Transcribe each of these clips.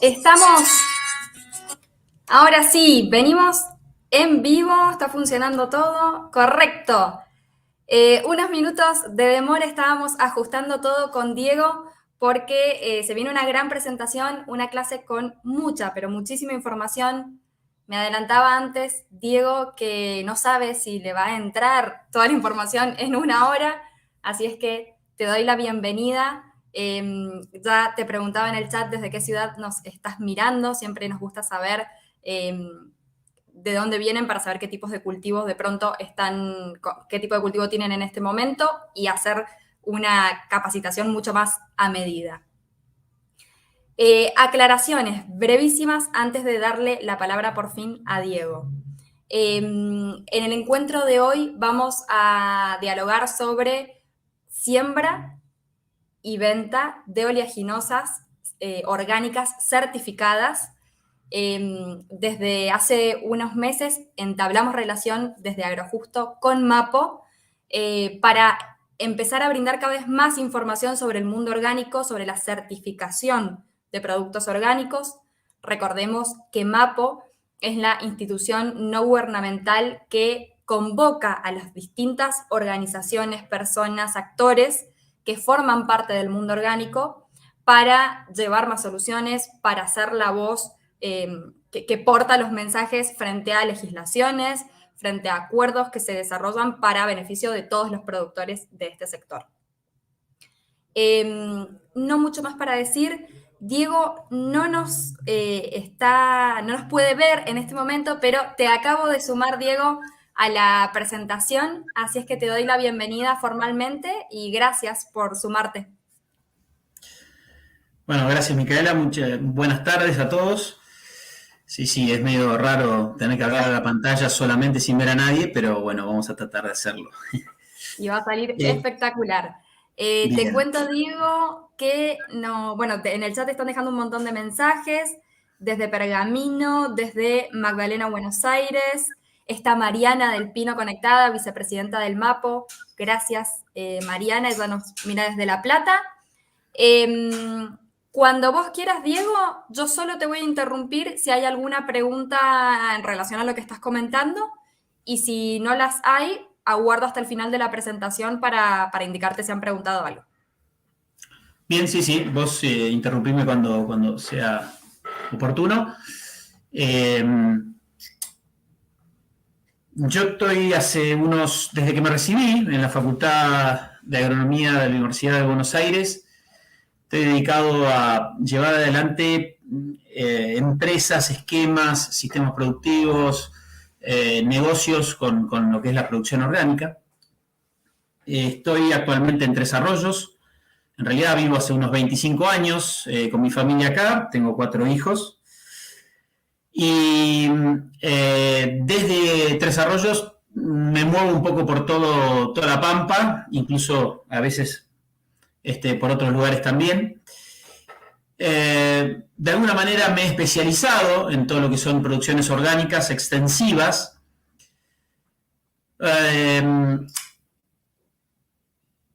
Estamos, ahora sí, venimos en vivo, está funcionando todo, correcto. Unos minutos de demora, estábamos ajustando todo con Diego porque se viene una gran presentación, una clase con mucha, pero muchísima información. Me adelantaba antes, Diego, que no sabe si le va a entrar toda la información en una hora, así es que te doy la bienvenida. Ya te preguntaba en el chat desde qué ciudad nos estás mirando, siempre nos gusta saber de dónde vienen para saber qué tipos de cultivos de pronto están, qué tipo de cultivo tienen en este momento y hacer una capacitación mucho más a medida. Aclaraciones brevísimas antes de darle la palabra por fin a Diego. En el encuentro de hoy vamos a dialogar sobre siembra y venta de oleaginosas orgánicas certificadas. Desde hace unos meses entablamos relación desde Agrojusto con Mapo para empezar a brindar cada vez más información sobre el mundo orgánico, sobre la certificación de productos orgánicos. Recordemos que Mapo es la institución no gubernamental que convoca a las distintas organizaciones, personas, actores que forman parte del mundo orgánico para llevar más soluciones, para hacer la voz que porta los mensajes frente a legislaciones, frente a acuerdos que se desarrollan para beneficio de todos los productores de este sector. No mucho más para decir. Diego no nos puede ver en este momento, pero te acabo de sumar, Diego, a la presentación, así es que te doy la bienvenida formalmente y gracias por sumarte. Bueno, gracias Micaela, buenas tardes a todos. Sí, es medio raro tener que hablar a la pantalla solamente sin ver a nadie, pero bueno, vamos a tratar de hacerlo. Y va a salir Eh, espectacular. Te Bien. cuento, Diego, que no, bueno, en el chat te están dejando un montón de mensajes, desde Pergamino, desde Magdalena, Buenos Aires. Está Mariana del Pino conectada, vicepresidenta del MAPO. Gracias, Mariana, ella nos mira desde La Plata. Cuando vos quieras, Diego, yo solo te voy a interrumpir si hay alguna pregunta en relación a lo que estás comentando y si no las hay, aguardo hasta el final de la presentación para indicarte si han preguntado algo. Bien, sí, vos interrumpime cuando sea oportuno. Eh, yo estoy desde que me recibí en la Facultad de Agronomía de la Universidad de Buenos Aires, estoy dedicado a llevar adelante empresas, esquemas, sistemas productivos, negocios con lo que es la producción orgánica. Estoy actualmente en Tres Arroyos. En realidad vivo hace unos 25 años con mi familia acá. Tengo 4 hijos. Y desde Tres Arroyos me muevo un poco por toda la Pampa, incluso a veces por otros lugares también. De alguna manera me he especializado en todo lo que son producciones orgánicas extensivas.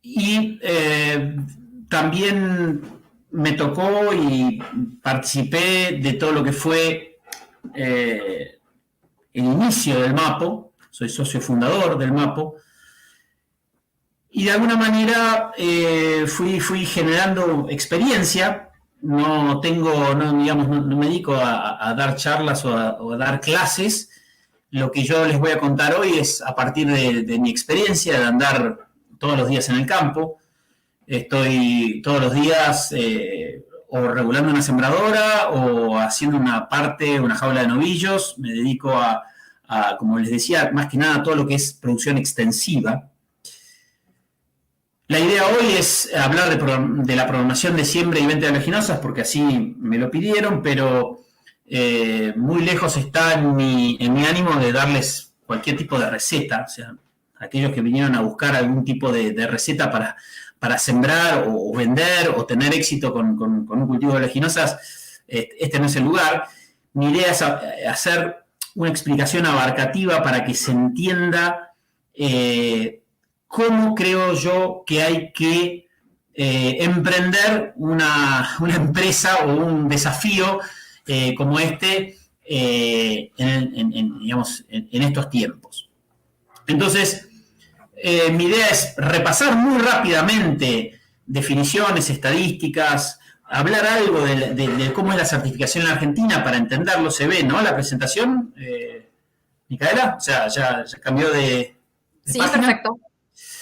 Y también me tocó y participé de todo lo que fue el inicio del MAPO. Soy socio fundador del MAPO. Y de alguna manera fui generando experiencia. No me dedico a dar charlas o a dar clases. Lo que yo les voy a contar hoy es a partir de mi experiencia de andar todos los días en el campo. Estoy todos los días o regulando una sembradora o haciendo una jaula de novillos. Me dedico como les decía, más que nada a todo lo que es producción extensiva. La idea hoy es hablar de la programación de siembra y venta de oleaginosas, porque así me lo pidieron, pero muy lejos está en mi ánimo de darles cualquier tipo de receta. O sea, aquellos que vinieron a buscar algún tipo de receta para sembrar o vender o tener éxito con un cultivo de oleaginosas, este no es el lugar. Mi idea es hacer una explicación abarcativa para que se entienda cómo creo yo que hay que emprender una empresa o un desafío como este digamos, en estos tiempos. Entonces, mi idea es repasar muy rápidamente definiciones, estadísticas, hablar algo de cómo es la certificación en la Argentina para entenderlo. Se ve, ¿no? La presentación, Micaela, o sea, ya cambió de Sí, página. perfecto.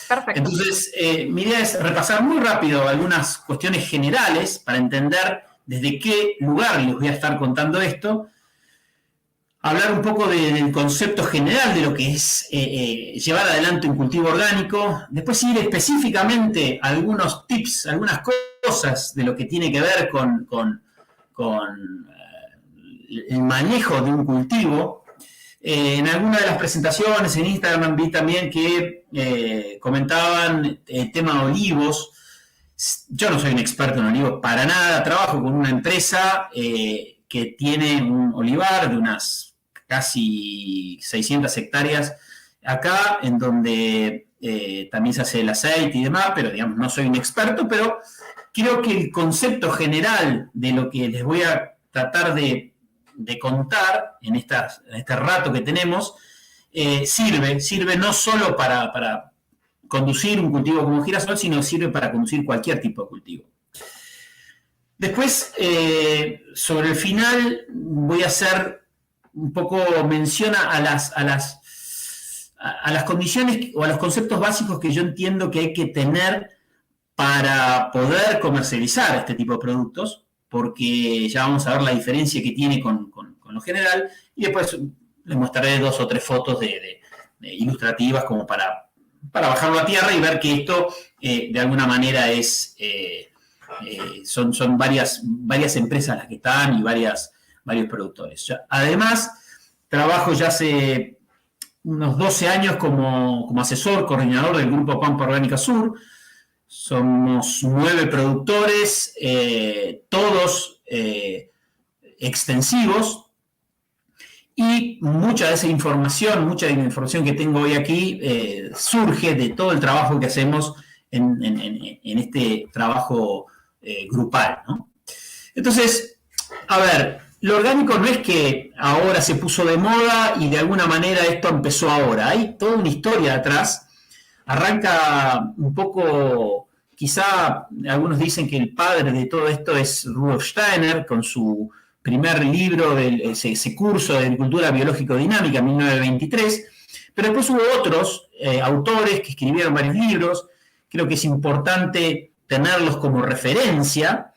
Perfecto. Entonces, mi idea es repasar muy rápido algunas cuestiones generales para entender desde qué lugar les voy a estar contando esto. Hablar un poco del concepto general de lo que es llevar adelante un cultivo orgánico. Después ir específicamente a algunos tips, algunas cosas de lo que tiene que ver con el manejo de un cultivo. En alguna de las presentaciones en Instagram vi también que comentaban el tema de olivos. Yo no soy un experto en olivos para nada. Trabajo con una empresa que tiene un olivar de unas casi 600 hectáreas acá, en donde también se hace el aceite y demás, pero digamos, no soy un experto, pero creo que el concepto general de lo que les voy a tratar de contar en este rato que tenemos, sirve no solo para conducir un cultivo como girasol, sino sirve para conducir cualquier tipo de cultivo. Después, sobre el final, voy a hacer un poco mención a las condiciones o a los conceptos básicos que yo entiendo que hay que tener para poder comercializar este tipo de productos, porque ya vamos a ver la diferencia que tiene con lo general, y después les mostraré 2 o 3 fotos de ilustrativas como para bajarlo a tierra y ver que esto de alguna manera es son varias empresas las que están y varios productores. Además, trabajo ya hace unos 12 años como asesor, coordinador del grupo Pampa Orgánica Sur. Somos 9 productores, todos extensivos, y mucha de esa información, mucha de la información que tengo hoy aquí surge de todo el trabajo que hacemos en este trabajo grupal, ¿no? Entonces, a ver, lo orgánico no es que ahora se puso de moda y de alguna manera esto empezó ahora. Hay toda una historia atrás. Arranca un poco, quizá algunos dicen que el padre de todo esto es Rudolf Steiner, con su primer libro, ese curso de agricultura biológico-dinámica, en 1923, pero después hubo otros autores que escribieron varios libros. Creo que es importante tenerlos como referencia.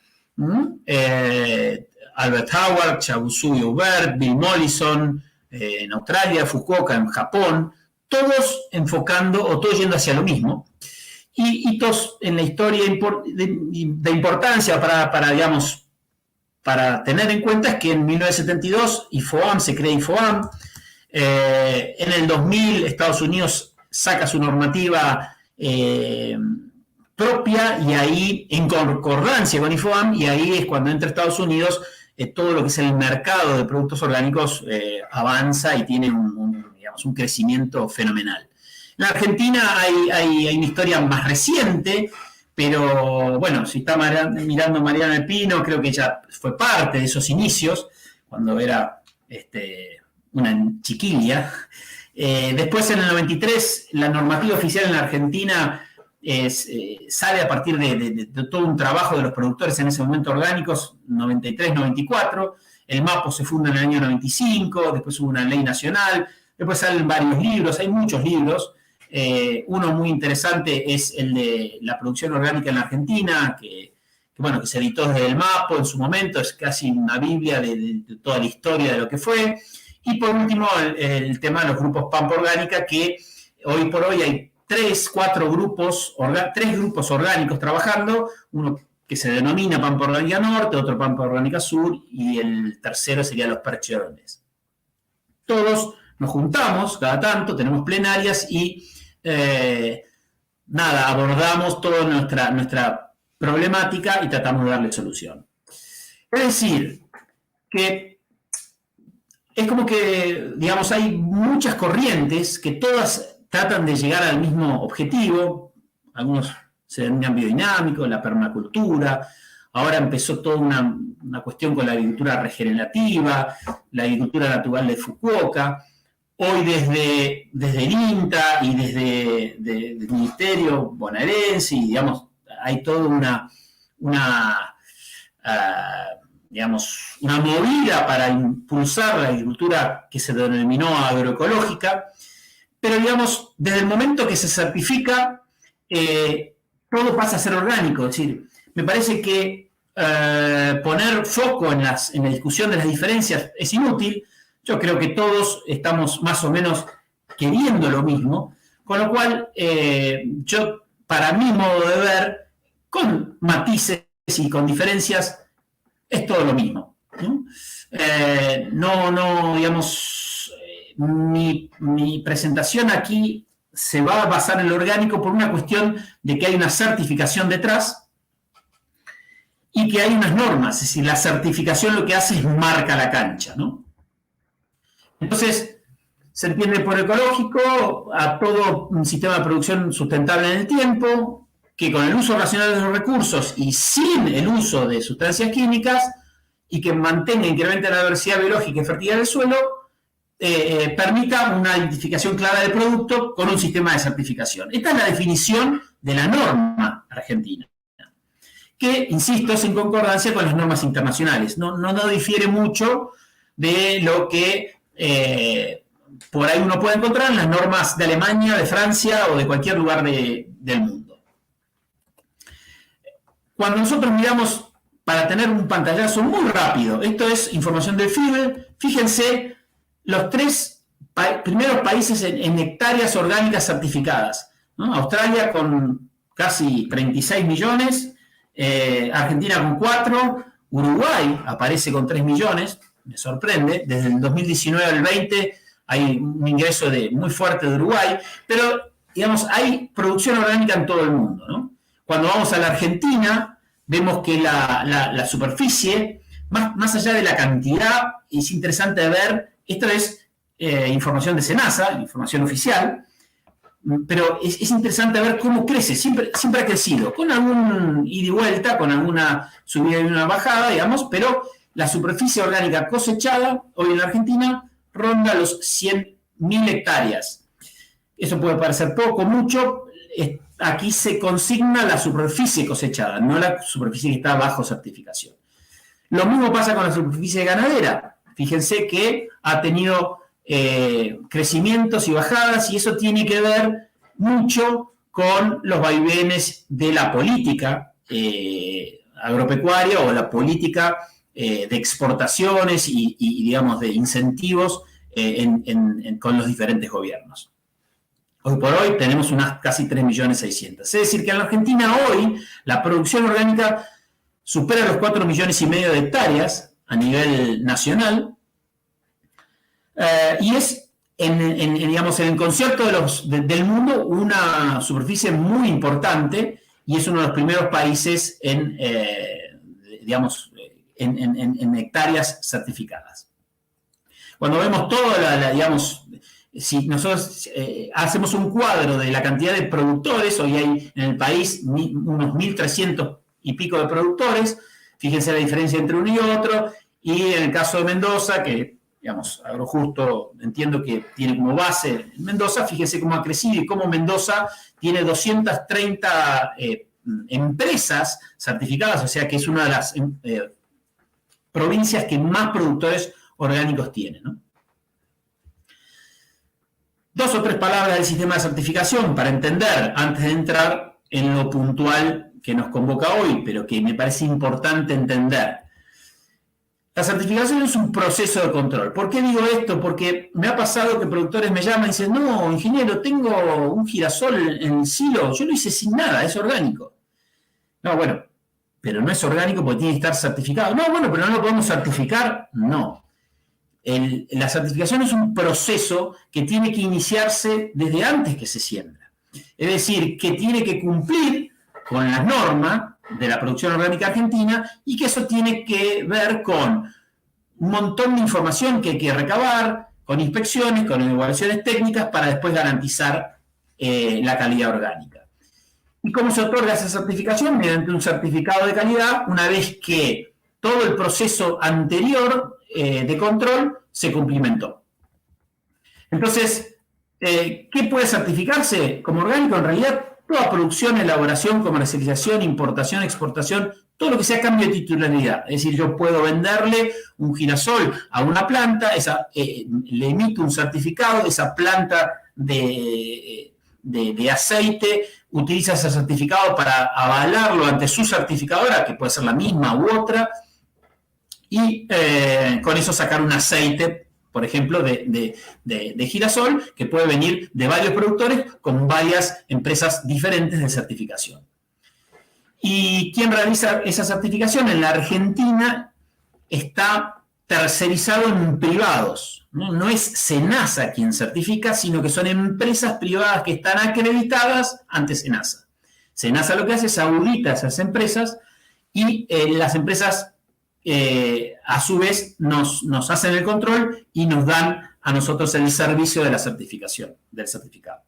Albert Howard, Chabusu Hubert, Bill Mollison, en Australia, Fukuoka en Japón, todos enfocando o todos yendo hacia lo mismo. Y hitos en la historia de importancia digamos, para tener en cuenta es que en 1972 IFOAM, se crea IFOAM, en el 2000 Estados Unidos saca su normativa propia, y ahí, en concordancia con IFOAM, y ahí es cuando entra Estados Unidos, todo lo que es el mercado de productos orgánicos avanza y tiene un crecimiento fenomenal. En la Argentina hay una historia más reciente, pero bueno, si está mirando Mariana Alpino, creo que ella fue parte de esos inicios, cuando era una chiquilla. Después, en el 93, la normativa oficial en la Argentina sale a partir de todo un trabajo de los productores en ese momento orgánicos, 93-94. El MAPO se funda en el año 95, después hubo una ley nacional, después salen varios libros, hay muchos libros. Uno muy interesante es el de la producción orgánica en la Argentina, que se editó desde el MAPO en su momento, es casi una biblia de toda la historia de lo que fue. Y por último, el tema de los grupos Pampa Orgánica, que hoy por hoy hay 3 grupos orgánicos trabajando, uno que se denomina Pampa Orgánica Norte, otro Pampa Orgánica Sur, y el tercero sería los Percherones. Todos nos juntamos cada tanto, tenemos plenarias y abordamos toda nuestra problemática y tratamos de darle solución. Es decir, que es como que, digamos, hay muchas corrientes que todas tratan de llegar al mismo objetivo. Algunos se denominan biodinámicos, la permacultura. Ahora empezó toda una cuestión con la agricultura regenerativa, la agricultura natural de Fukuoka. Hoy desde el INTA y desde el Ministerio bonaerense, y, digamos, hay toda digamos, una movida para impulsar la agricultura que se denominó agroecológica, pero, digamos, desde el momento que se certifica, todo pasa a ser orgánico. Es decir, me parece que poner foco en la discusión de las diferencias es inútil. Yo creo que todos estamos más o menos queriendo lo mismo, con lo cual yo, para mi modo de ver, con matices y con diferencias, es todo lo mismo, ¿no? Digamos, mi presentación aquí se va a basar en lo orgánico por una cuestión de que hay una certificación detrás y que hay unas normas. Es decir, la certificación lo que hace es marca la cancha, ¿no? Entonces, se entiende por ecológico a todo un sistema de producción sustentable en el tiempo, que con el uso racional de los recursos y sin el uso de sustancias químicas, y que mantenga e incremente la diversidad biológica y fertilidad del suelo, permita una identificación clara del producto con un sistema de certificación. Esta es la definición de la norma argentina, que, insisto, es en concordancia con las normas internacionales. No difiere mucho de lo que por ahí uno puede encontrar en las normas de Alemania, de Francia o de cualquier lugar del mundo. Cuando nosotros miramos, para tener un pantallazo muy rápido, esto es información del FIBE, fíjense los 3 primeros países en hectáreas orgánicas certificadas, ¿no? Australia con casi 36 millones, Argentina con 4, Uruguay aparece con 3 millones, me sorprende, desde el 2019 al 20 hay un ingreso muy fuerte de Uruguay, pero, digamos, hay producción orgánica en todo el mundo, ¿no? Cuando vamos a la Argentina, vemos que la superficie, más allá de la cantidad, es interesante ver, esto es información de SENASA, información oficial, pero es interesante ver cómo crece, siempre ha crecido, con algún ida y vuelta, con alguna subida y una bajada, digamos, pero la superficie orgánica cosechada hoy en la Argentina ronda los 100.000 hectáreas. Eso puede parecer poco, mucho. Aquí se consigna la superficie cosechada, no la superficie que está bajo certificación. Lo mismo pasa con la superficie ganadera. Fíjense que ha tenido crecimientos y bajadas, y eso tiene que ver mucho con los vaivenes de la política agropecuaria o la política de exportaciones y, digamos, de incentivos con los diferentes gobiernos. Hoy por hoy tenemos unas casi 3.600.000. Es decir, que en la Argentina hoy la producción orgánica supera los 4,5 millones de hectáreas a nivel nacional, y es, digamos, en el concierto del mundo, una superficie muy importante, y es uno de los primeros países digamos, en hectáreas certificadas. Cuando vemos toda digamos, si nosotros hacemos un cuadro de la cantidad de productores, hoy hay en el país unos 1.300 y pico de productores, fíjense la diferencia entre uno y otro, y en el caso de Mendoza, que, digamos, Agrojusto entiendo que tiene como base en Mendoza, fíjense cómo ha crecido y cómo Mendoza tiene 230 empresas certificadas, o sea que es una de las provincias que más productores orgánicos tiene, ¿no? 2 o 3 palabras del sistema de certificación para entender, antes de entrar en lo puntual que nos convoca hoy, pero que me parece importante entender. La certificación es un proceso de control. ¿Por qué digo esto? Porque me ha pasado que productores me llaman y dicen, no, ingeniero, tengo un girasol en el silo, yo lo hice sin nada, es orgánico. No, bueno, pero no es orgánico porque tiene que estar certificado. No, bueno, pero no lo podemos certificar. No. La certificación es un proceso que tiene que iniciarse desde antes que se siembra. Es decir, que tiene que cumplir con las normas de la producción orgánica argentina, y que eso tiene que ver con un montón de información que hay que recabar, con inspecciones, con evaluaciones técnicas, para después garantizar la calidad orgánica. ¿Y cómo se otorga esa certificación? Mediante un certificado de calidad, una vez que todo el proceso anterior de control se cumplimentó. Entonces, ¿qué puede certificarse como orgánico? En realidad, toda producción, elaboración, comercialización, importación, exportación, todo lo que sea cambio de titularidad. Es decir, yo puedo venderle un girasol a una planta, le emito un certificado, esa planta de aceite utiliza ese certificado para avalarlo ante su certificadora, que puede ser la misma u otra, y con eso sacar un aceite, por ejemplo, de girasol, que puede venir de varios productores con varias empresas diferentes de certificación. ¿Y quién realiza esa certificación? En la Argentina está tercerizado en privados. No es SENASA quien certifica, sino que son empresas privadas que están acreditadas ante SENASA. SENASA lo que hace es audita a esas empresas y las empresas a su vez nos hacen el control y nos dan a nosotros el servicio de la certificación, del certificado.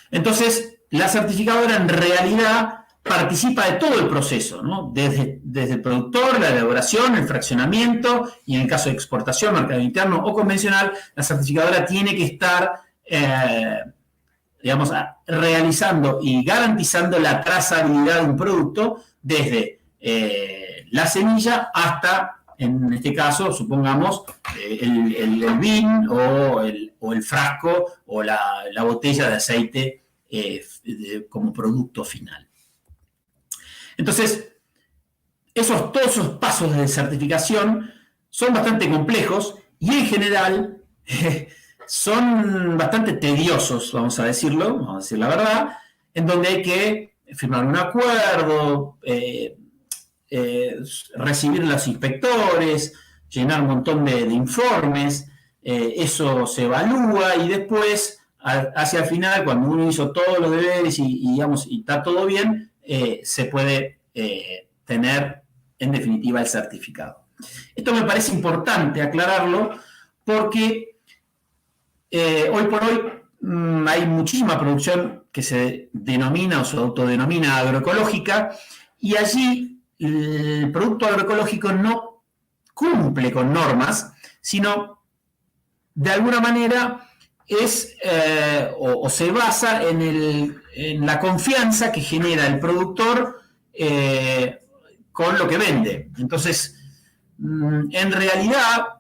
Entonces, la certificadora en realidad participa de todo el proceso, ¿no? Desde el productor, la elaboración, el fraccionamiento, y en el caso de exportación, mercado interno o convencional, la certificadora tiene que estar, realizando y garantizando la trazabilidad de un producto desde la semilla hasta, en este caso, supongamos, el bin o el frasco o la botella de aceite como producto final. Entonces, todos esos pasos de certificación son bastante complejos y en general son bastante tediosos, vamos a decir la verdad, en donde hay que firmar un acuerdo, recibir a los inspectores, llenar un montón de informes, eso se evalúa y después, hacia el final, cuando uno hizo todos los deberes y está todo bien, se puede tener en definitiva el certificado. Esto me parece importante aclararlo porque hoy por hoy hay muchísima producción que se denomina o se autodenomina agroecológica y allí el producto agroecológico no cumple con normas, sino de alguna manera o se basa en la confianza que genera el productor con lo que vende. Entonces, en realidad,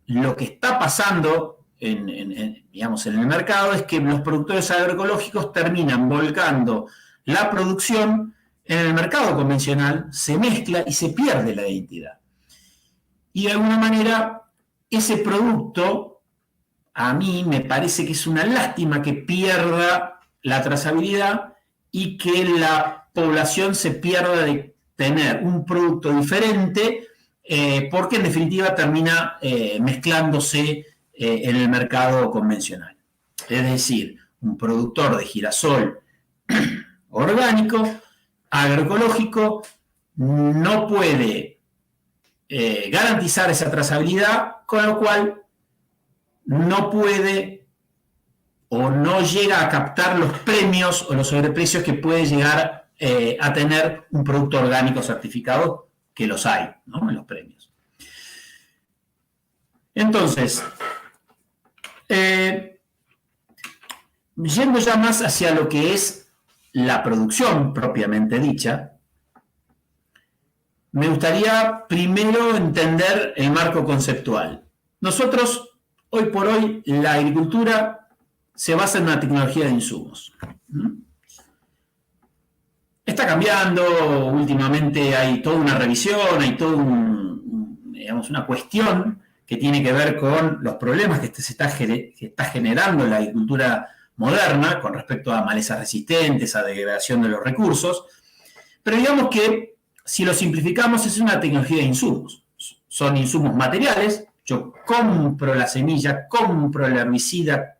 lo que está pasando en el mercado es que los productores agroecológicos terminan volcando la producción en el mercado convencional, se mezcla y se pierde la identidad. Y de alguna manera, ese producto, a mí me parece que es una lástima que pierda la trazabilidad y que la población se pierda de tener un producto diferente porque en definitiva termina mezclándose en el mercado convencional. Es decir, un productor de girasol orgánico, agroecológico, no puede garantizar esa trazabilidad, con lo cual no puede o no llega a captar los premios o los sobreprecios que puede llegar a tener un producto orgánico certificado, que los hay, ¿no? En los premios. Entonces, yendo ya más hacia lo que es la producción propiamente dicha, me gustaría primero entender el marco conceptual. Nosotros, hoy por hoy, la agricultura se basa en una tecnología de insumos. Está cambiando, últimamente hay toda una revisión, hay toda una cuestión que tiene que ver con los problemas que está generando la agricultura moderna con respecto a malezas resistentes, a degradación de los recursos. Pero digamos que, si lo simplificamos, es una tecnología de insumos. Son insumos materiales. Yo compro la semilla, compro el herbicida,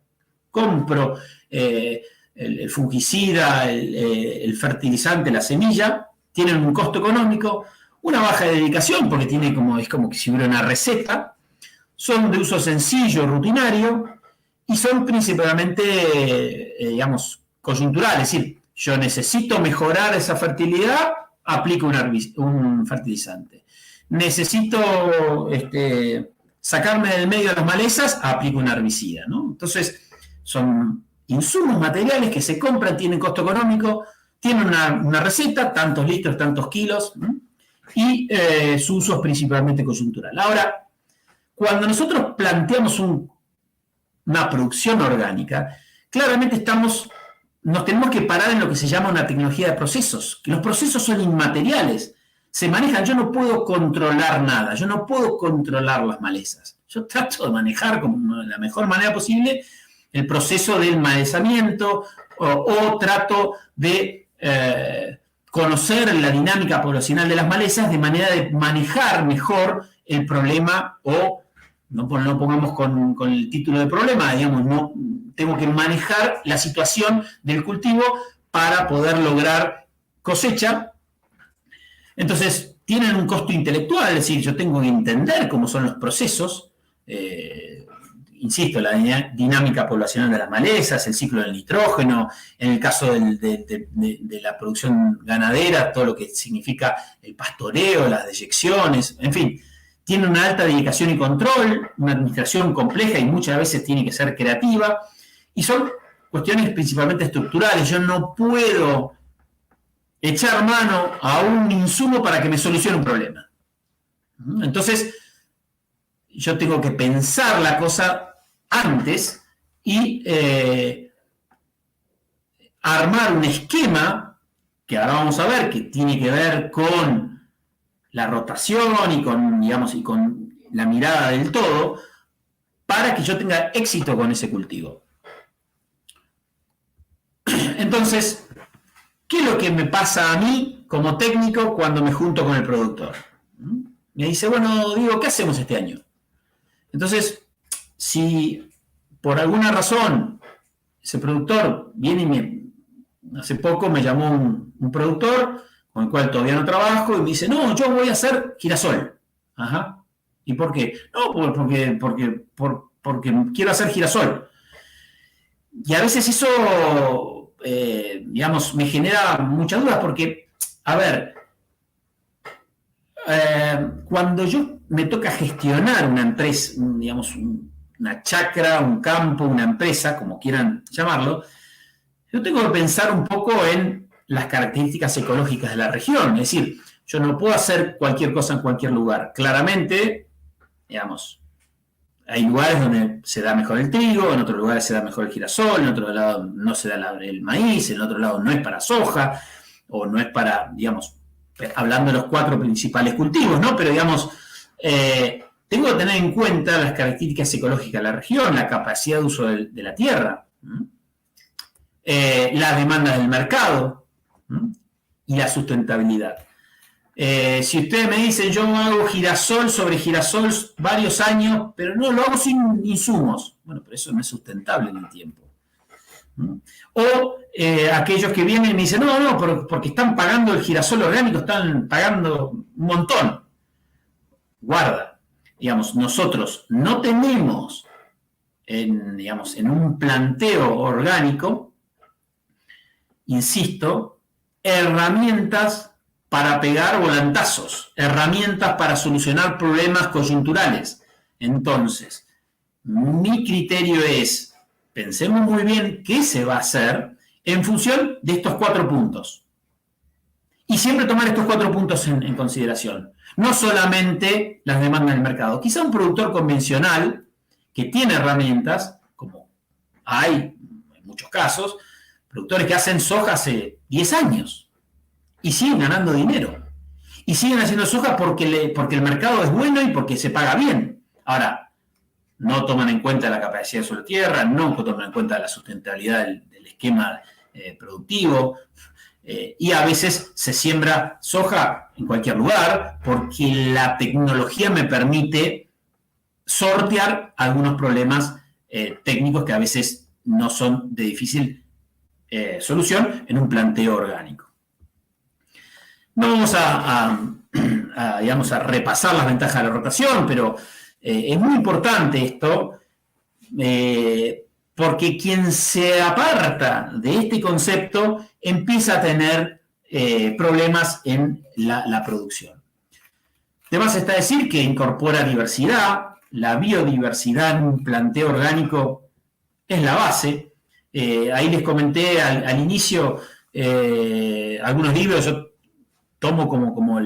compro el fungicida, el fertilizante, la semilla. Tienen un costo económico, una baja de dedicación, porque es como que si hubiera una receta. Son de uso sencillo, rutinario, y son principalmente, coyunturales. Es decir, yo necesito mejorar esa fertilidad, aplico un fertilizante. Necesito sacarme del medio de las malezas, aplico un herbicida, ¿no? Entonces, son insumos materiales que se compran, tienen costo económico, tienen una receta, tantos litros, tantos kilos, ¿no? Y su uso es principalmente coyuntural. Ahora, cuando nosotros planteamos una producción orgánica, claramente nos tenemos que parar en lo que se llama una tecnología de procesos, que los procesos son inmateriales, se manejan, yo no puedo controlar nada, yo no puedo controlar las malezas, yo trato de manejar de la mejor manera posible el proceso del malezamiento o trato de conocer la dinámica poblacional de las malezas de manera de manejar mejor el problema o no pongamos con el título de problema, digamos, no tengo que manejar la situación del cultivo para poder lograr cosecha. Entonces, tienen un costo intelectual, es decir, yo tengo que entender cómo son los procesos, insisto, la dinámica poblacional de las malezas, el ciclo del nitrógeno, en el caso de la producción ganadera, todo lo que significa el pastoreo, las deyecciones, en fin, tiene una alta dedicación y control, una administración compleja y muchas veces tiene que ser creativa, y son cuestiones principalmente estructurales. Yo no puedo echar mano a un insumo para que me solucione un problema. Entonces, yo tengo que pensar la cosa antes y armar un esquema, que ahora vamos a ver, que tiene que ver con la rotación y con la mirada del todo, para que yo tenga éxito con ese cultivo. Entonces, ¿qué es lo que me pasa a mí como técnico cuando me junto con el productor? Me dice, bueno, Diego, ¿qué hacemos este año? Entonces, si por alguna razón ese productor viene hace poco me llamó un productor con el cual todavía no trabajo y me dice, no, yo voy a hacer girasol. Ajá. ¿Y por qué? No, porque quiero hacer girasol. Y a veces eso, me genera muchas dudas porque, a ver, cuando yo me toca gestionar una empresa, una chacra, un campo, una empresa, como quieran llamarlo, yo tengo que pensar un poco en las características ecológicas de la región. Es decir, yo no puedo hacer cualquier cosa en cualquier lugar. Claramente, hay lugares donde se da mejor el trigo, en otros lugares se da mejor el girasol, en otro lado no se da el maíz, en otro lado no es para soja, o no es para, hablando de los 4 principales cultivos, ¿no? Pero, tengo que tener en cuenta las características ecológicas de la región, la capacidad de uso de la tierra, la demanda del mercado y la sustentabilidad. Si ustedes me dicen, yo hago girasol sobre girasol varios años, pero no, lo hago sin insumos. Bueno, pero eso no es sustentable en el tiempo. O aquellos que vienen y me dicen, no, porque están pagando el girasol orgánico, están pagando un montón. Guarda, nosotros no tenemos en un planteo orgánico, insisto, herramientas para pegar volantazos, herramientas para solucionar problemas coyunturales. Entonces, mi criterio es, pensemos muy bien qué se va a hacer en función de estos 4 puntos. Y siempre tomar estos 4 puntos en consideración. No solamente las demandas del mercado. Quizá un productor convencional que tiene herramientas, como hay en muchos casos, productores que hacen soja hace 10 años y siguen ganando dinero. Y siguen haciendo soja porque el mercado es bueno y porque se paga bien. Ahora, no toman en cuenta la capacidad de suelo tierra, no toman en cuenta la sustentabilidad del esquema productivo, y a veces se siembra soja en cualquier lugar porque la tecnología me permite sortear algunos problemas técnicos que a veces no son de difícil solución en un planteo orgánico. No vamos a repasar las ventajas de la rotación, pero es muy importante esto. porque quien se aparta de este concepto empieza a tener problemas en la producción. Además está decir que incorpora diversidad, la biodiversidad en un planteo orgánico es la base. Ahí les comenté al inicio algunos libros, yo tomo como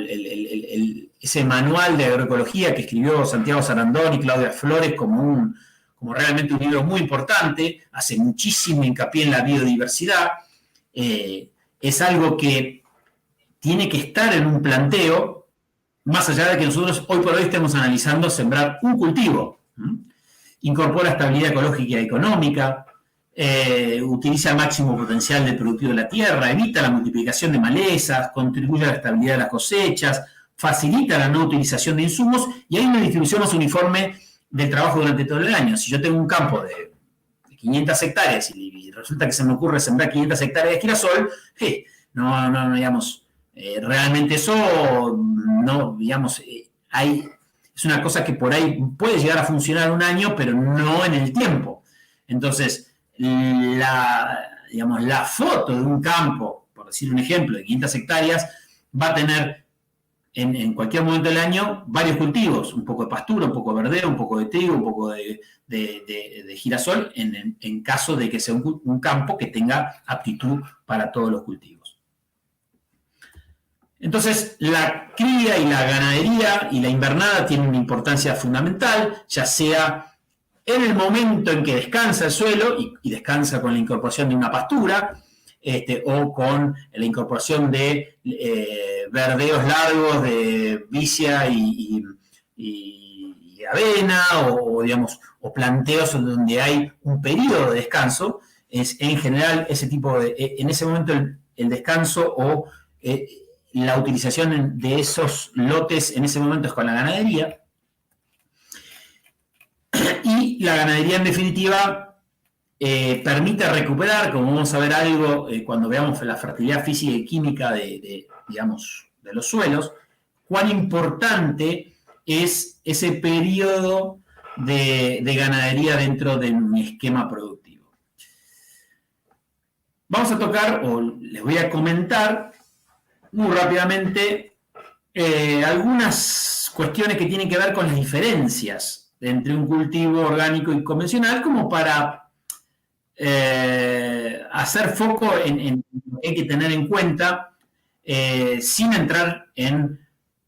ese manual de agroecología que escribió Santiago Sarandón y Claudia Flores como realmente un libro muy importante, hace muchísimo hincapié en la biodiversidad, es algo que tiene que estar en un planteo, más allá de que nosotros hoy por hoy estemos analizando sembrar un cultivo. Incorpora estabilidad ecológica y económica, utiliza el máximo potencial del productivo de la tierra, evita la multiplicación de malezas, contribuye a la estabilidad de las cosechas, facilita la no utilización de insumos y hay una distribución más uniforme del trabajo durante todo el año. Si yo tengo un campo de 500 hectáreas y resulta que se me ocurre sembrar 500 hectáreas de girasol, no, digamos, realmente eso, no, digamos, es una cosa que por ahí puede llegar a funcionar un año, pero no en el tiempo. Entonces, la foto de un campo, por decir un ejemplo, de 500 hectáreas, va a tener en cualquier momento del año varios cultivos, un poco de pastura, un poco de verdeo, un poco de trigo, un poco de girasol, en caso de que sea un campo que tenga aptitud para todos los cultivos. Entonces, la cría y la ganadería y la invernada tienen una importancia fundamental, ya sea en el momento en que descansa el suelo y descansa con la incorporación de una pastura, o con la incorporación de verdeos largos de vicia y avena, o planteos donde hay un periodo de descanso. Es en general ese tipo en ese momento el descanso o la utilización de esos lotes en ese momento es con la ganadería. Y la ganadería, en definitiva, permite recuperar, como vamos a ver algo cuando veamos la fertilidad física y química de los suelos, cuán importante es ese periodo de ganadería dentro de mi esquema productivo. Vamos a tocar, o les voy a comentar muy rápidamente algunas cuestiones que tienen que ver con las diferencias entre un cultivo orgánico y convencional, como para hacer foco en lo que hay que tener en cuenta, sin entrar en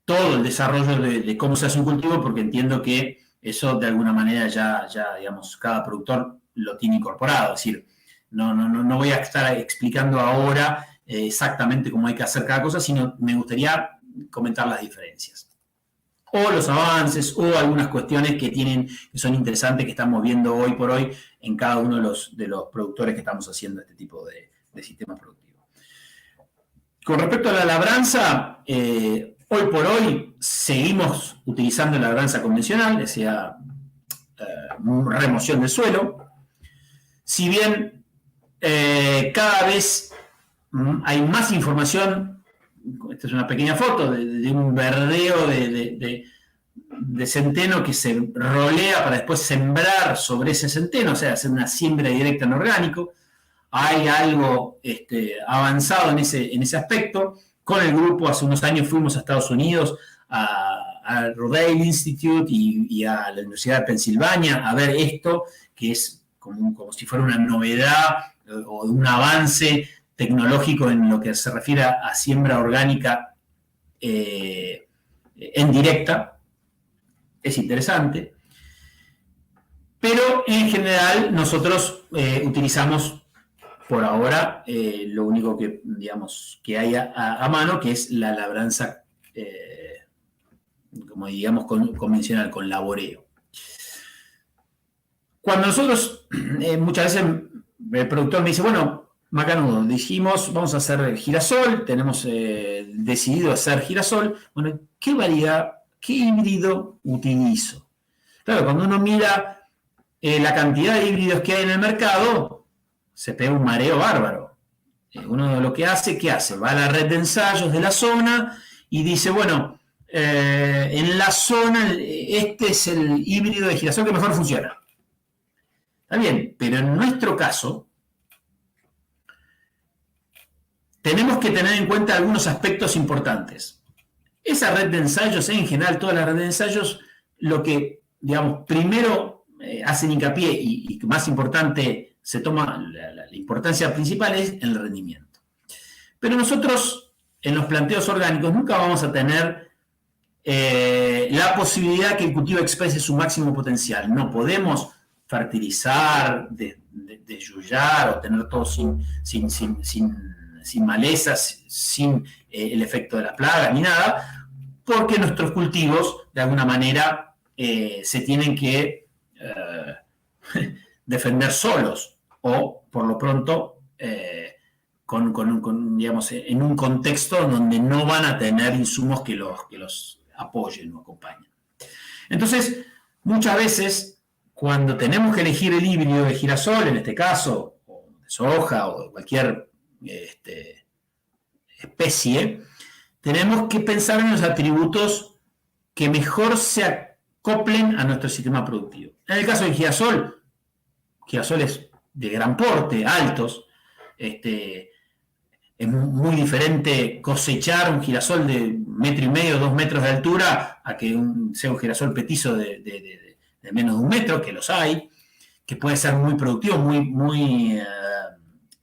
todo el desarrollo de cómo se hace un cultivo, porque entiendo que eso de alguna manera ya digamos, cada productor lo tiene incorporado. Es decir, no voy a estar explicando ahora exactamente cómo hay que hacer cada cosa, sino me gustaría comentar las diferencias, o los avances, o algunas cuestiones que son interesantes, que estamos viendo hoy por hoy en cada uno de los productores que estamos haciendo este tipo de sistema productivo. Con respecto a la labranza, hoy por hoy seguimos utilizando la labranza convencional, es decir, remoción del suelo. Si bien cada vez hay más información, esta es una pequeña foto de un verdeo de centeno que se rolea para después sembrar sobre ese centeno, o sea, hacer una siembra directa en orgánico. Hay algo avanzado en ese aspecto. Con el grupo hace unos años fuimos a Estados Unidos, al Rodale Institute y a la Universidad de Pensilvania a ver esto, que es como si fuera una novedad o un avance tecnológico en lo que se refiere a siembra orgánica en directa. Es interesante. Pero en general nosotros utilizamos por ahora lo único que, digamos, que hay a mano, que es la labranza, como digamos, convencional, con laboreo. Cuando nosotros, muchas veces el productor me dice, bueno, Macanudo, dijimos, vamos a hacer girasol, tenemos decidido hacer girasol, bueno, ¿qué variedad, qué híbrido utilizo? Claro, cuando uno mira la cantidad de híbridos que hay en el mercado, se pega un mareo bárbaro. Uno lo que hace, ¿qué hace? Va a la red de ensayos de la zona y dice, bueno, en la zona este es el híbrido de girasol que mejor funciona. Está bien, pero en nuestro caso tenemos que tener en cuenta algunos aspectos importantes. Esa red de ensayos, en general, todas las redes de ensayos, lo que, digamos, primero hacen hincapié y más importante, se toma la importancia principal es el rendimiento. Pero nosotros, en los planteos orgánicos, nunca vamos a tener la posibilidad que el cultivo exprese su máximo potencial. No podemos fertilizar, desyullar o tener todo sin malezas, sin el efecto de la plaga ni nada, porque nuestros cultivos, de alguna manera, se tienen que defender solos o, por lo pronto, digamos, en un contexto donde no van a tener insumos que los apoyen o acompañen. Entonces, muchas veces, cuando tenemos que elegir el híbrido de girasol, en este caso, o de soja o de cualquier especie, tenemos que pensar en los atributos que mejor se acoplen a nuestro sistema productivo. En el caso del girasoles de gran porte, altos, es muy diferente cosechar un girasol de 1,5 metros, 2 metros de altura, a que sea un girasol petizo de menos de 1 metro, que los hay, que puede ser muy productivo,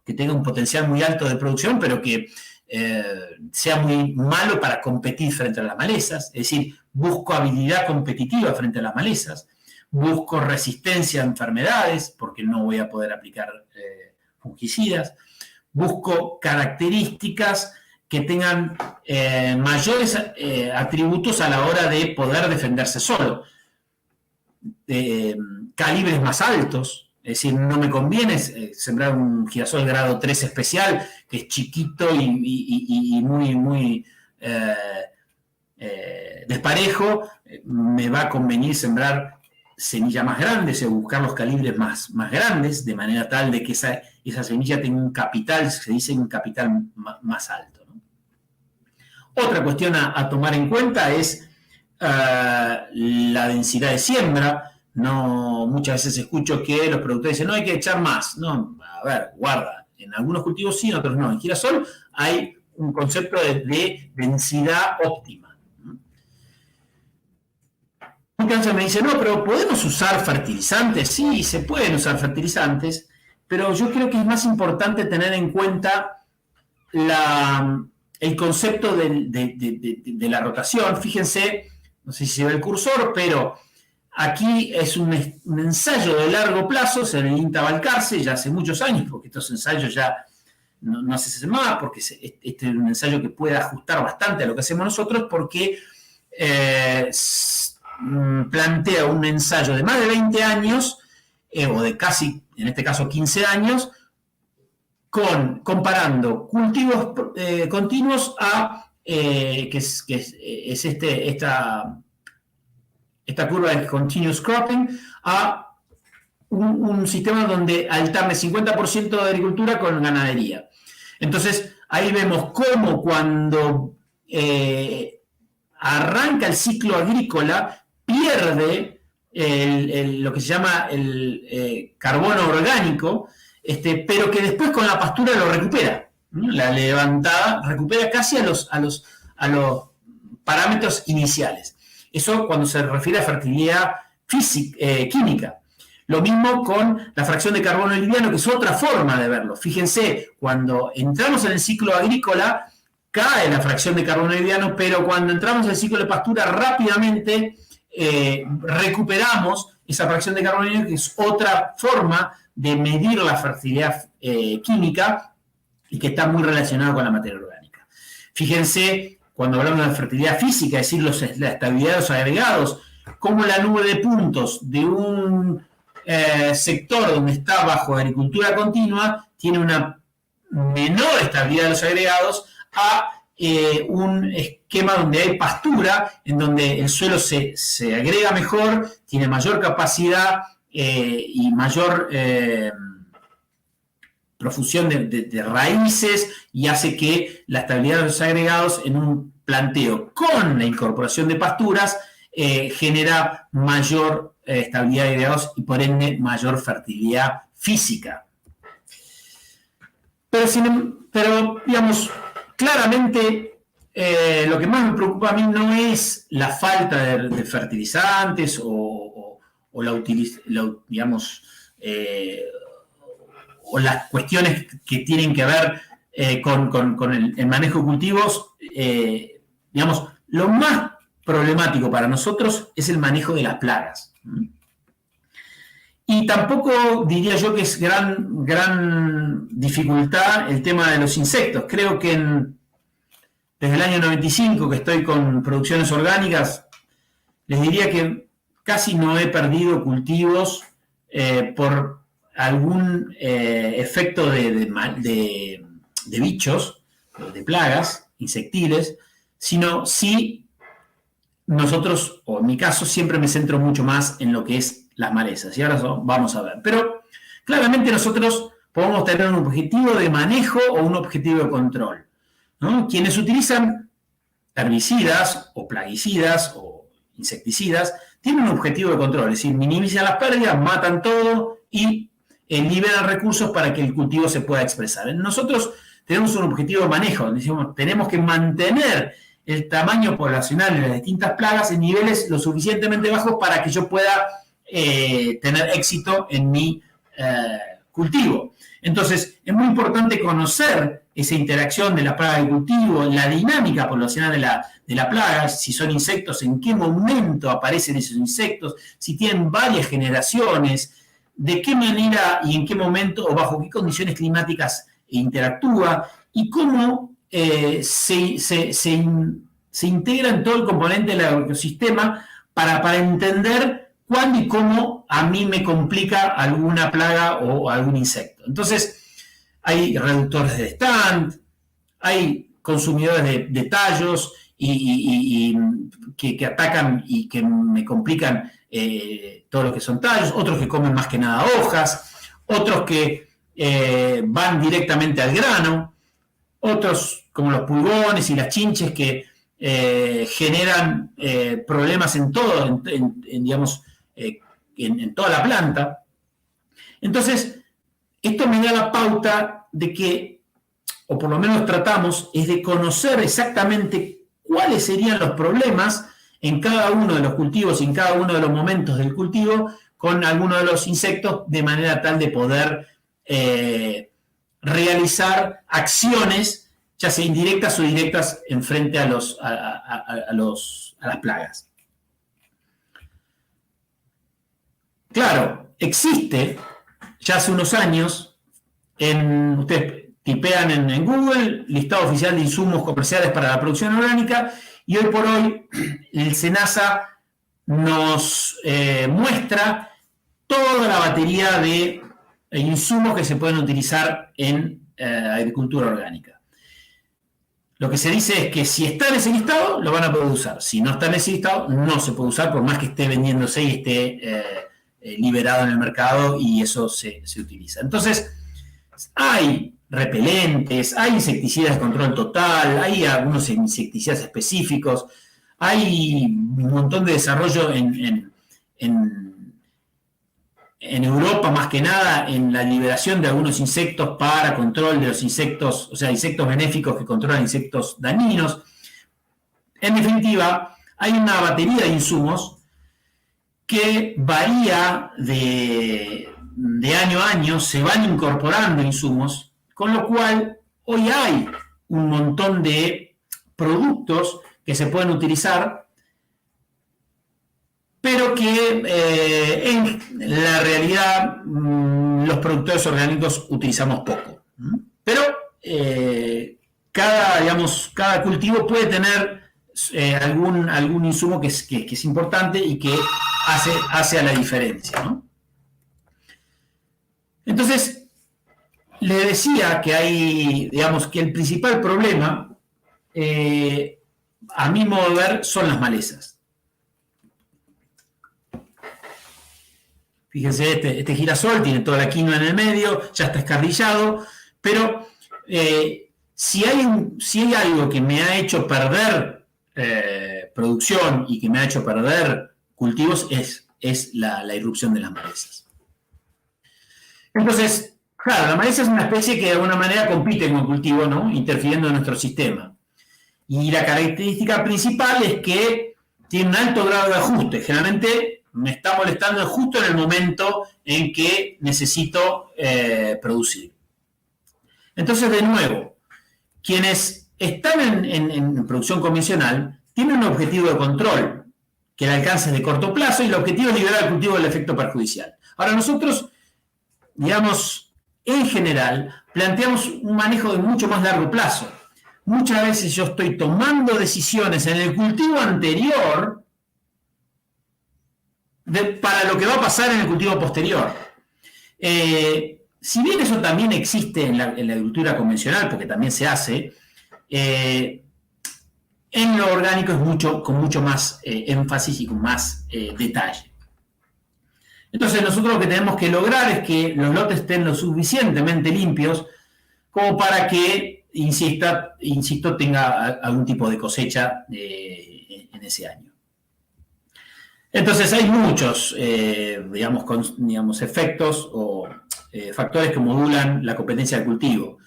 que tenga un potencial muy alto de producción, pero que sea muy malo para competir frente a las malezas. Es decir, busco habilidad competitiva frente a las malezas, busco resistencia a enfermedades, porque no voy a poder aplicar fungicidas, busco características que tengan mayores atributos a la hora de poder defenderse solo. Calibres más altos, es decir, no me conviene sembrar un girasol grado 3 especial, que es chiquito y muy desparejo. Me va a convenir sembrar semillas más grandes o buscar los calibres más grandes, de manera tal de que esa semilla tenga un capital, se dice un capital más alto, ¿no? Otra cuestión a tomar en cuenta es la densidad de siembra. No, muchas veces escucho que los productores dicen, no hay que echar más. No, a ver, guarda. En algunos cultivos sí, en otros no. En girasol hay un concepto de densidad óptima. Muchas veces me dicen, no, pero ¿podemos usar fertilizantes? Sí, se pueden usar fertilizantes, pero yo creo que es más importante tener en cuenta el concepto de la rotación. Fíjense, no sé si se ve el cursor, pero aquí es un ensayo de largo plazo, se en el INTA Balcarce, ya hace muchos años, porque estos ensayos ya no se hacen más, porque este es un ensayo que puede ajustar bastante a lo que hacemos nosotros, porque plantea un ensayo de más de 20 años, o de casi, en este caso, 15 años, comparando cultivos continuos a, esta curva de continuous cropping, a un sistema donde alterne 50% de agricultura con ganadería. Entonces, ahí vemos cómo cuando arranca el ciclo agrícola, pierde lo que se llama el carbono orgánico, pero que después con la pastura lo recupera, ¿no? La levantada recupera casi a los parámetros iniciales. Eso cuando se refiere a fertilidad química. Lo mismo con la fracción de carbono liviano, que es otra forma de verlo. Fíjense, cuando entramos en el ciclo agrícola, cae la fracción de carbono liviano, pero cuando entramos en el ciclo de pastura, rápidamente recuperamos esa fracción de carbono liviano, que es otra forma de medir la fertilidad química y que está muy relacionada con la materia orgánica. Fíjense, cuando hablamos de fertilidad física, es decir, la estabilidad de los agregados, como la nube de puntos de un sector donde está bajo agricultura continua tiene una menor estabilidad de los agregados a un esquema donde hay pastura, en donde el suelo se agrega mejor, tiene mayor capacidad y mayor profusión de raíces, y hace que la estabilidad de los agregados en un planteo con la incorporación de pasturas genera mayor estabilidad de agregados y por ende mayor fertilidad física. Pero digamos, claramente lo que más me preocupa a mí no es la falta de fertilizantes o digamos, o las cuestiones que tienen que ver con el manejo de cultivos. Digamos, lo más problemático para nosotros es el manejo de las plagas. Y tampoco diría yo que es gran dificultad el tema de los insectos. Creo que desde el año 95 que estoy con producciones orgánicas, les diría que casi no he perdido cultivos por algún efecto de bichos, de plagas insectiles, sino sí nosotros, o en mi caso, siempre me centro mucho más en lo que es las malezas, y ahora vamos a ver. Pero claramente nosotros podemos tener un objetivo de manejo o un objetivo de control, ¿no? Quienes utilizan herbicidas o plaguicidas o insecticidas tienen un objetivo de control, es decir, minimizan las pérdidas, matan todo y liberan recursos para que el cultivo se pueda expresar. Nosotros tenemos un objetivo de manejo, decimos, tenemos que mantener el tamaño poblacional de las distintas plagas en niveles lo suficientemente bajos para que yo pueda tener éxito en mi cultivo. Entonces, es muy importante conocer esa interacción de la plaga y el cultivo, la dinámica poblacional de la plaga, si son insectos, en qué momento aparecen esos insectos, si tienen varias generaciones, de qué manera y en qué momento o bajo qué condiciones climáticas interactúa y cómo se integra en todo el componente del ecosistema para entender cuándo y cómo a mí me complica alguna plaga o algún insecto. Entonces, hay reductores de stand, hay consumidores de tallos y que atacan y que me complican todo lo que son tallos, otros que comen más que nada hojas, otros que van directamente al grano, otros como los pulgones y las chinches que generan problemas en todo, digamos, en toda la planta. Entonces, esto me da la pauta de que, o por lo menos tratamos, es de conocer exactamente cuáles serían los problemas en cada uno de los cultivos y en cada uno de los momentos del cultivo con alguno de los insectos, de manera tal de poder realizar acciones, ya sea indirectas o directas, en frente a las plagas. Claro, existe ya hace unos años, ustedes tipean en Google, listado oficial de insumos comerciales para la producción orgánica, y hoy por hoy el SENASA nos muestra toda la batería de insumos que se pueden utilizar en agricultura orgánica. Lo que se dice es que si está en ese listado, lo van a poder usar. Si no está en ese listado, no se puede usar, por más que esté vendiéndose y esté liberado en el mercado, y eso se utiliza. Entonces, hay repelentes, hay insecticidas de control total, hay algunos insecticidas específicos, hay un montón de desarrollo en Europa, más que nada, en la liberación de algunos insectos para control de los insectos, o sea, insectos benéficos que controlan insectos dañinos. En definitiva, hay una batería de insumos que varía de año a año, se van incorporando insumos, con lo cual hoy hay un montón de productos que se pueden utilizar, pero que en la realidad los productores orgánicos utilizamos poco. Pero cada cultivo puede tener algún insumo que es importante y que hace a la diferencia, ¿no? Entonces, le decía que hay, digamos, que el principal problema, a mi modo de ver, son las malezas. Fíjense, este girasol tiene toda la quinoa en el medio, ya está escardillado, pero si hay algo que me ha hecho perder producción y que me ha hecho perder cultivos es la irrupción de las malezas. Entonces, claro, la maleza es una especie que de alguna manera compite con el cultivo, ¿no? Interfiriendo en nuestro sistema. Y la característica principal es que tiene un alto grado de ajuste. Generalmente me está molestando justo en el momento en que necesito producir. Entonces, de nuevo, quienes están en producción convencional tienen un objetivo de control, que el alcance es de corto plazo, y el objetivo es liberar al cultivo del efecto perjudicial. Ahora, nosotros, digamos, en general, planteamos un manejo de mucho más largo plazo. Muchas veces yo estoy tomando decisiones en el cultivo anterior para lo que va a pasar en el cultivo posterior. Si bien eso también existe en la agricultura convencional, porque también se hace, en lo orgánico es con mucho más énfasis y con más detalle. Entonces nosotros lo que tenemos que lograr es que los lotes estén lo suficientemente limpios como para que, insisto, tenga algún tipo de cosecha en ese año. Entonces hay muchos, digamos, efectos o factores que modulan la competencia del cultivo.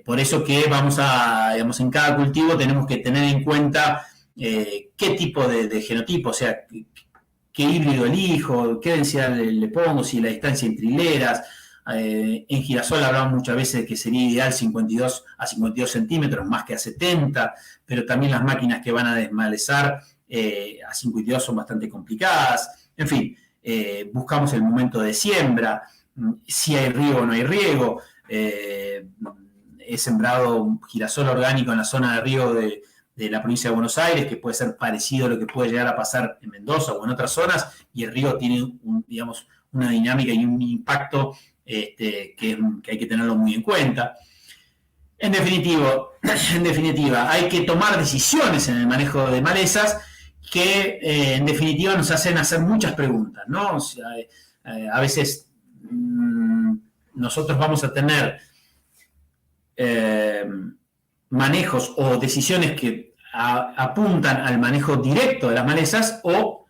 Por eso que digamos, en cada cultivo tenemos que tener en cuenta qué tipo de genotipo, o sea, qué híbrido elijo, qué densidad le pongo, si la distancia entre hileras. En girasol hablamos muchas veces de que sería ideal 52 a 52 centímetros más que a 70, pero también las máquinas que van a desmalezar a 52 son bastante complicadas. En fin, buscamos el momento de siembra, si hay riego o no hay riego. He sembrado girasol orgánico en la zona de riego de la provincia de Buenos Aires, que puede ser parecido a lo que puede llegar a pasar en Mendoza o en otras zonas, y el riego tiene, digamos, una dinámica y un impacto que hay que tenerlo muy en cuenta. En definitiva, hay que tomar decisiones en el manejo de malezas que, en definitiva, nos hacen hacer muchas preguntas, ¿no? O sea, a veces nosotros vamos a tener manejos o decisiones que apuntan al manejo directo de las malezas o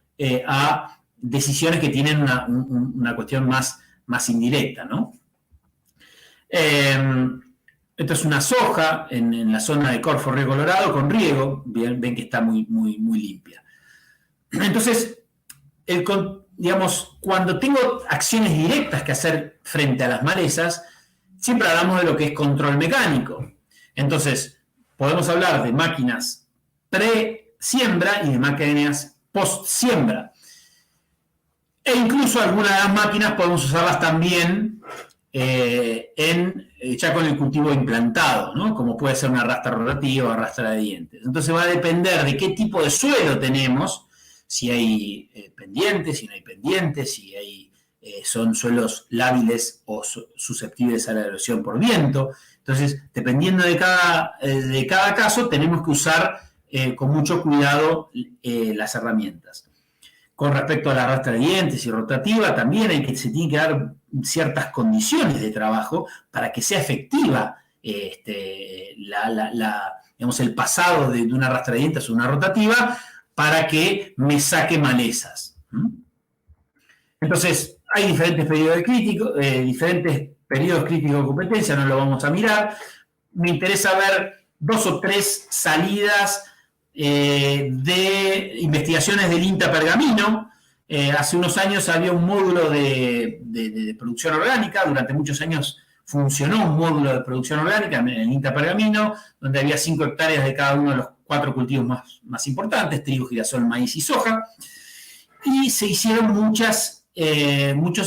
a decisiones que tienen una cuestión más indirecta, ¿no? Esto es una soja en la zona de Corfo Río Colorado con riego, ven que está muy limpia. Entonces, digamos, cuando tengo acciones directas que hacer frente a las malezas, siempre hablamos de lo que es control mecánico. Entonces, podemos hablar de máquinas pre-siembra y de máquinas post-siembra. E incluso algunas de las máquinas podemos usarlas también ya con el cultivo implantado, ¿no? Como puede ser una rastra rotativa o rastra de dientes. Entonces va a depender de qué tipo de suelo tenemos, si hay pendientes, si no hay pendientes, si son suelos lábiles o susceptibles a la erosión por viento. Entonces, dependiendo de cada caso, tenemos que usar con mucho cuidado las herramientas. Con respecto a la rastra de dientes y rotativa, también se tiene que dar ciertas condiciones de trabajo para que sea efectiva digamos, el pasado de una rastra de dientes o una rotativa para que me saque malezas. Entonces, hay diferentes periodos críticos de competencia, no lo vamos a mirar. Me interesa ver 2 o 3 salidas de investigaciones del INTA Pergamino. Hace unos años había un módulo de producción orgánica, durante muchos años funcionó un módulo de producción orgánica en el INTA Pergamino, donde había 5 hectáreas de cada uno de los 4 cultivos más importantes, trigo, girasol, maíz y soja, y se hicieron muchos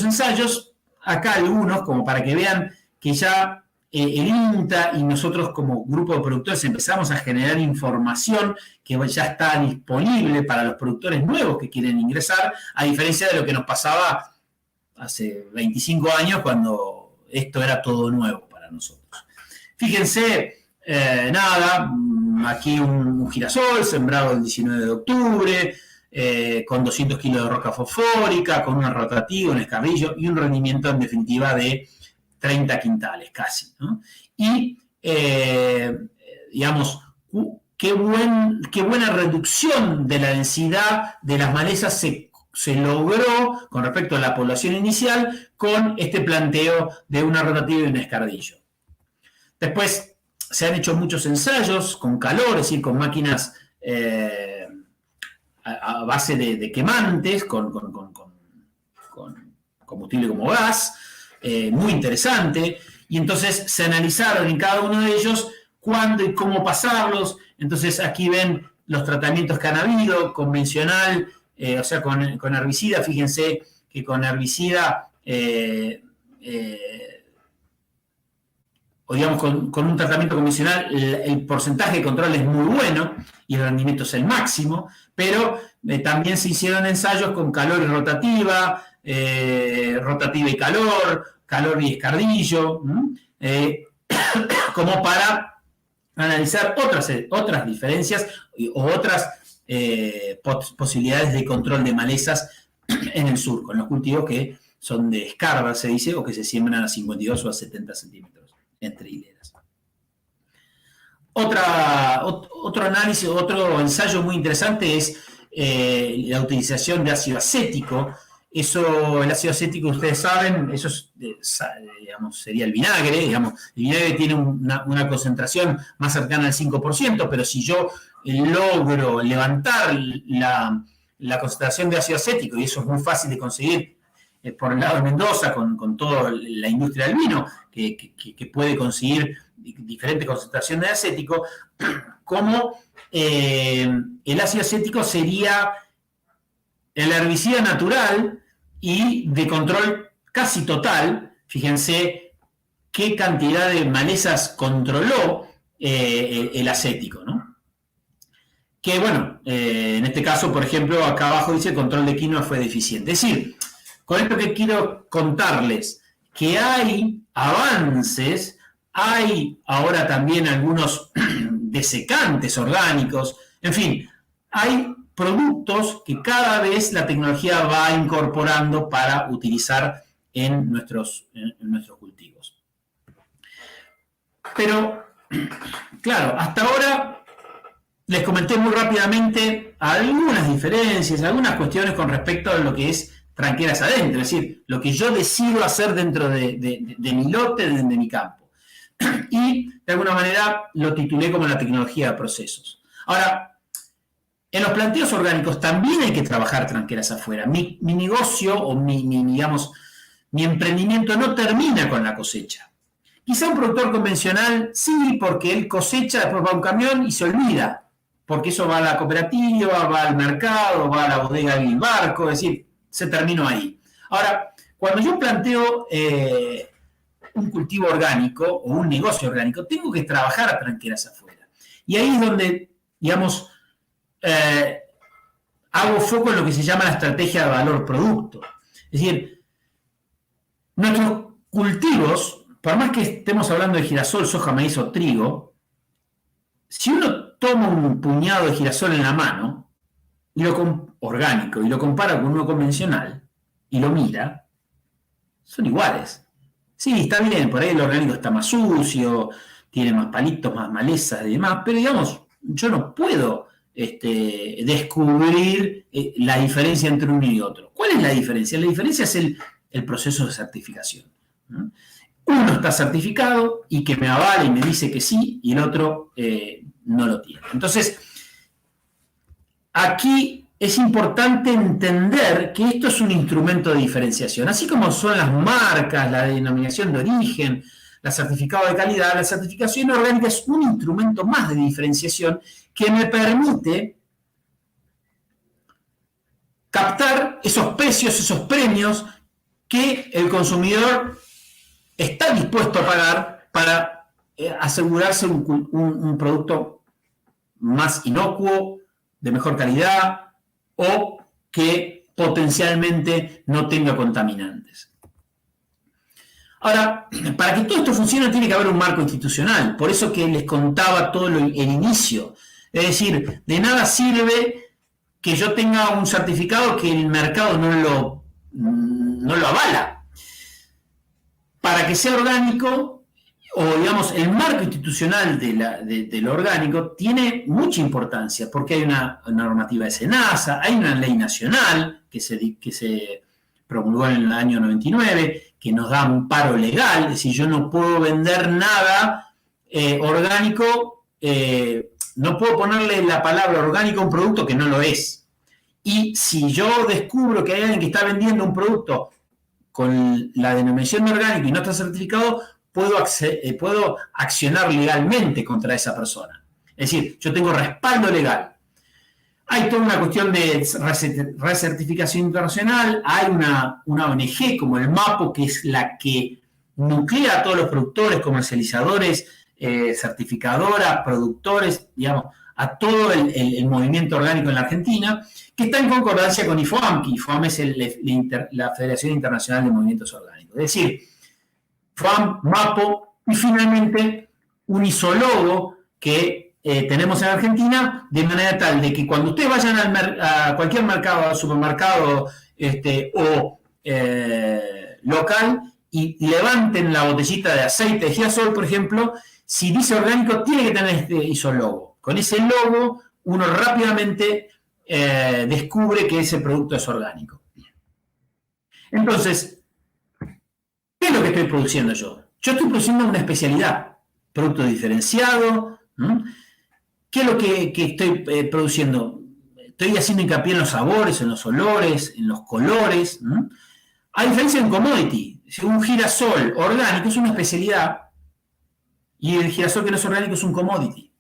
ensayos, acá algunos, como para que vean que ya el INTA y nosotros como grupo de productores empezamos a generar información que ya está disponible para los productores nuevos que quieren ingresar, a diferencia de lo que nos pasaba hace 25 años cuando esto era todo nuevo para nosotros. Fíjense, aquí un girasol sembrado el 19 de octubre, con 200 kilos de roca fosfórica, con una rotativa, un escarrillo y un rendimiento en definitiva de 30 quintales casi, ¿no? Y, digamos, qué buena reducción de la densidad de las malezas se logró con respecto a la población inicial con este planteo de una rotativa y un escardillo. Después se han hecho muchos ensayos con calor, es decir, con máquinas a base de quemantes, con combustible como gas, muy interesante, y entonces se analizaron en cada uno de ellos cuándo y cómo pasarlos. Entonces aquí ven los tratamientos que han habido, convencional, o sea, con herbicida. Fíjense que con herbicida, o digamos con un tratamiento convencional, el porcentaje de control es muy bueno y el rendimiento es el máximo, pero también se hicieron ensayos con calor y rotativa, rotativa y calor y escardillo, como para analizar otras diferencias o otras posibilidades de control de malezas en el sur, con los cultivos que son de escarba, se dice, o que se siembran a 52 o a 70 centímetros entre hileras. Otro análisis, otro ensayo muy interesante es la utilización de ácido acético. El ácido acético, ustedes saben, eso digamos, sería el vinagre. Digamos, el vinagre tiene una concentración más cercana al 5%, pero si yo logro levantar la concentración de ácido acético, y eso es muy fácil de conseguir por el lado de Mendoza, con toda la industria del vino, que puede conseguir diferentes concentraciones de acético, como el ácido acético sería el herbicida natural y de control casi total. Fíjense qué cantidad de malezas controló el acético, ¿no? Que bueno, en este caso, por ejemplo, acá abajo dice el control de quinoa fue deficiente. Es decir, con esto que quiero contarles, que hay avances, hay ahora también algunos desecantes orgánicos, en fin, hay productos que cada vez la tecnología va incorporando para utilizar en nuestros cultivos. Pero, claro, hasta ahora les comenté muy rápidamente algunas diferencias, algunas cuestiones con respecto a lo que es tranqueras adentro, es decir, lo que yo decido hacer dentro de mi lote, de mi campo. Y, de alguna manera, lo titulé como la tecnología de procesos. Ahora, en los planteos orgánicos también hay que trabajar tranqueras afuera. Mi negocio o digamos, mi emprendimiento no termina con la cosecha. Quizá un productor convencional sí, porque él cosecha, después va a un camión y se olvida, porque eso va a la cooperativa, va al mercado, va a la bodega del barco, es decir, se terminó ahí. Ahora, cuando yo planteo un cultivo orgánico o un negocio orgánico, tengo que trabajar a tranqueras afuera. Y ahí es donde, digamos, hago foco en lo que se llama la estrategia de valor producto. Es decir, nuestros cultivos, por más que estemos hablando de girasol, soja, maíz o trigo, si uno toma un puñado de girasol en la mano, orgánico, y lo compara con uno convencional, y lo mira, son iguales. Sí, está bien, por ahí el orgánico está más sucio, tiene más palitos, más malezas y demás, pero digamos, yo no puedo descubrir la diferencia entre uno y otro. ¿Cuál es la diferencia? La diferencia es el proceso de certificación. Uno está certificado y que me avala y me dice que sí, y el otro no lo tiene. Entonces, aquí es importante entender que esto es un instrumento de diferenciación. Así como son las marcas, la denominación de origen, la certificado de calidad, la certificación orgánica es un instrumento más de diferenciación que me permite captar esos precios, esos premios que el consumidor está dispuesto a pagar para asegurarse un producto más inocuo, de mejor calidad o que potencialmente no tenga contaminantes. Ahora, para que todo esto funcione tiene que haber un marco institucional, por eso que les contaba todo el inicio. Es decir, de nada sirve que yo tenga un certificado que el mercado no lo avala. Para que sea orgánico o digamos, el marco institucional de lo orgánico tiene mucha importancia, porque hay una normativa de SENASA, hay una ley nacional que se promulgó en el año 99, que nos da un paro legal, es decir, yo no puedo vender nada orgánico, no puedo ponerle la palabra orgánico a un producto que no lo es. Y si yo descubro que hay alguien que está vendiendo un producto con la denominación de orgánico y no está certificado, puedo accionar legalmente contra esa persona. Es decir, yo tengo respaldo legal. Hay toda una cuestión de recertificación internacional, hay una ONG como el MAPO, que es la que nuclea a todos los productores, comercializadores, certificadoras, productores, digamos, a todo el movimiento orgánico en la Argentina, que está en concordancia con IFOAM, que IFOAM es la Federación Internacional de Movimientos Orgánicos. Es decir, IFOAM, MAPO y finalmente un isólogo que tenemos en Argentina, de manera tal de que cuando ustedes vayan a cualquier mercado, al supermercado o local y levanten la botellita de aceite de girasol, por ejemplo, si dice orgánico, tiene que tener este isólogo. Con ese logo, uno rápidamente descubre que ese producto es orgánico. Entonces, ¿qué es lo que estoy produciendo yo? Yo estoy produciendo una especialidad, producto diferenciado. ¿Qué es lo que estoy produciendo? Estoy haciendo hincapié en los sabores, en los olores, en los colores. A diferencia de un commodity, un girasol orgánico es una especialidad y el girasol que no es orgánico es un commodity.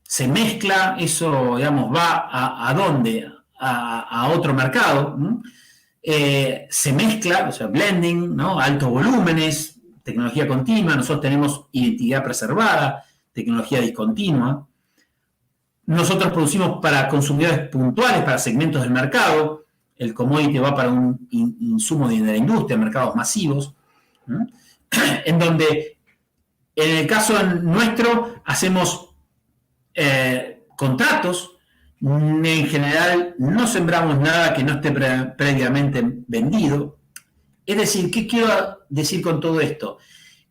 Se mezcla, eso, digamos, va ¿a dónde? A otro mercado. Se mezcla, o sea, blending, ¿no? Altos volúmenes, tecnología continua. Nosotros tenemos identidad preservada, tecnología discontinua. Nosotros producimos para consumidores puntuales, para segmentos del mercado. El commodity va para un insumo de la industria, mercados masivos, en donde, en el caso nuestro, hacemos contratos. En general, no sembramos nada que no esté previamente vendido. Es decir, ¿qué quiero decir con todo esto?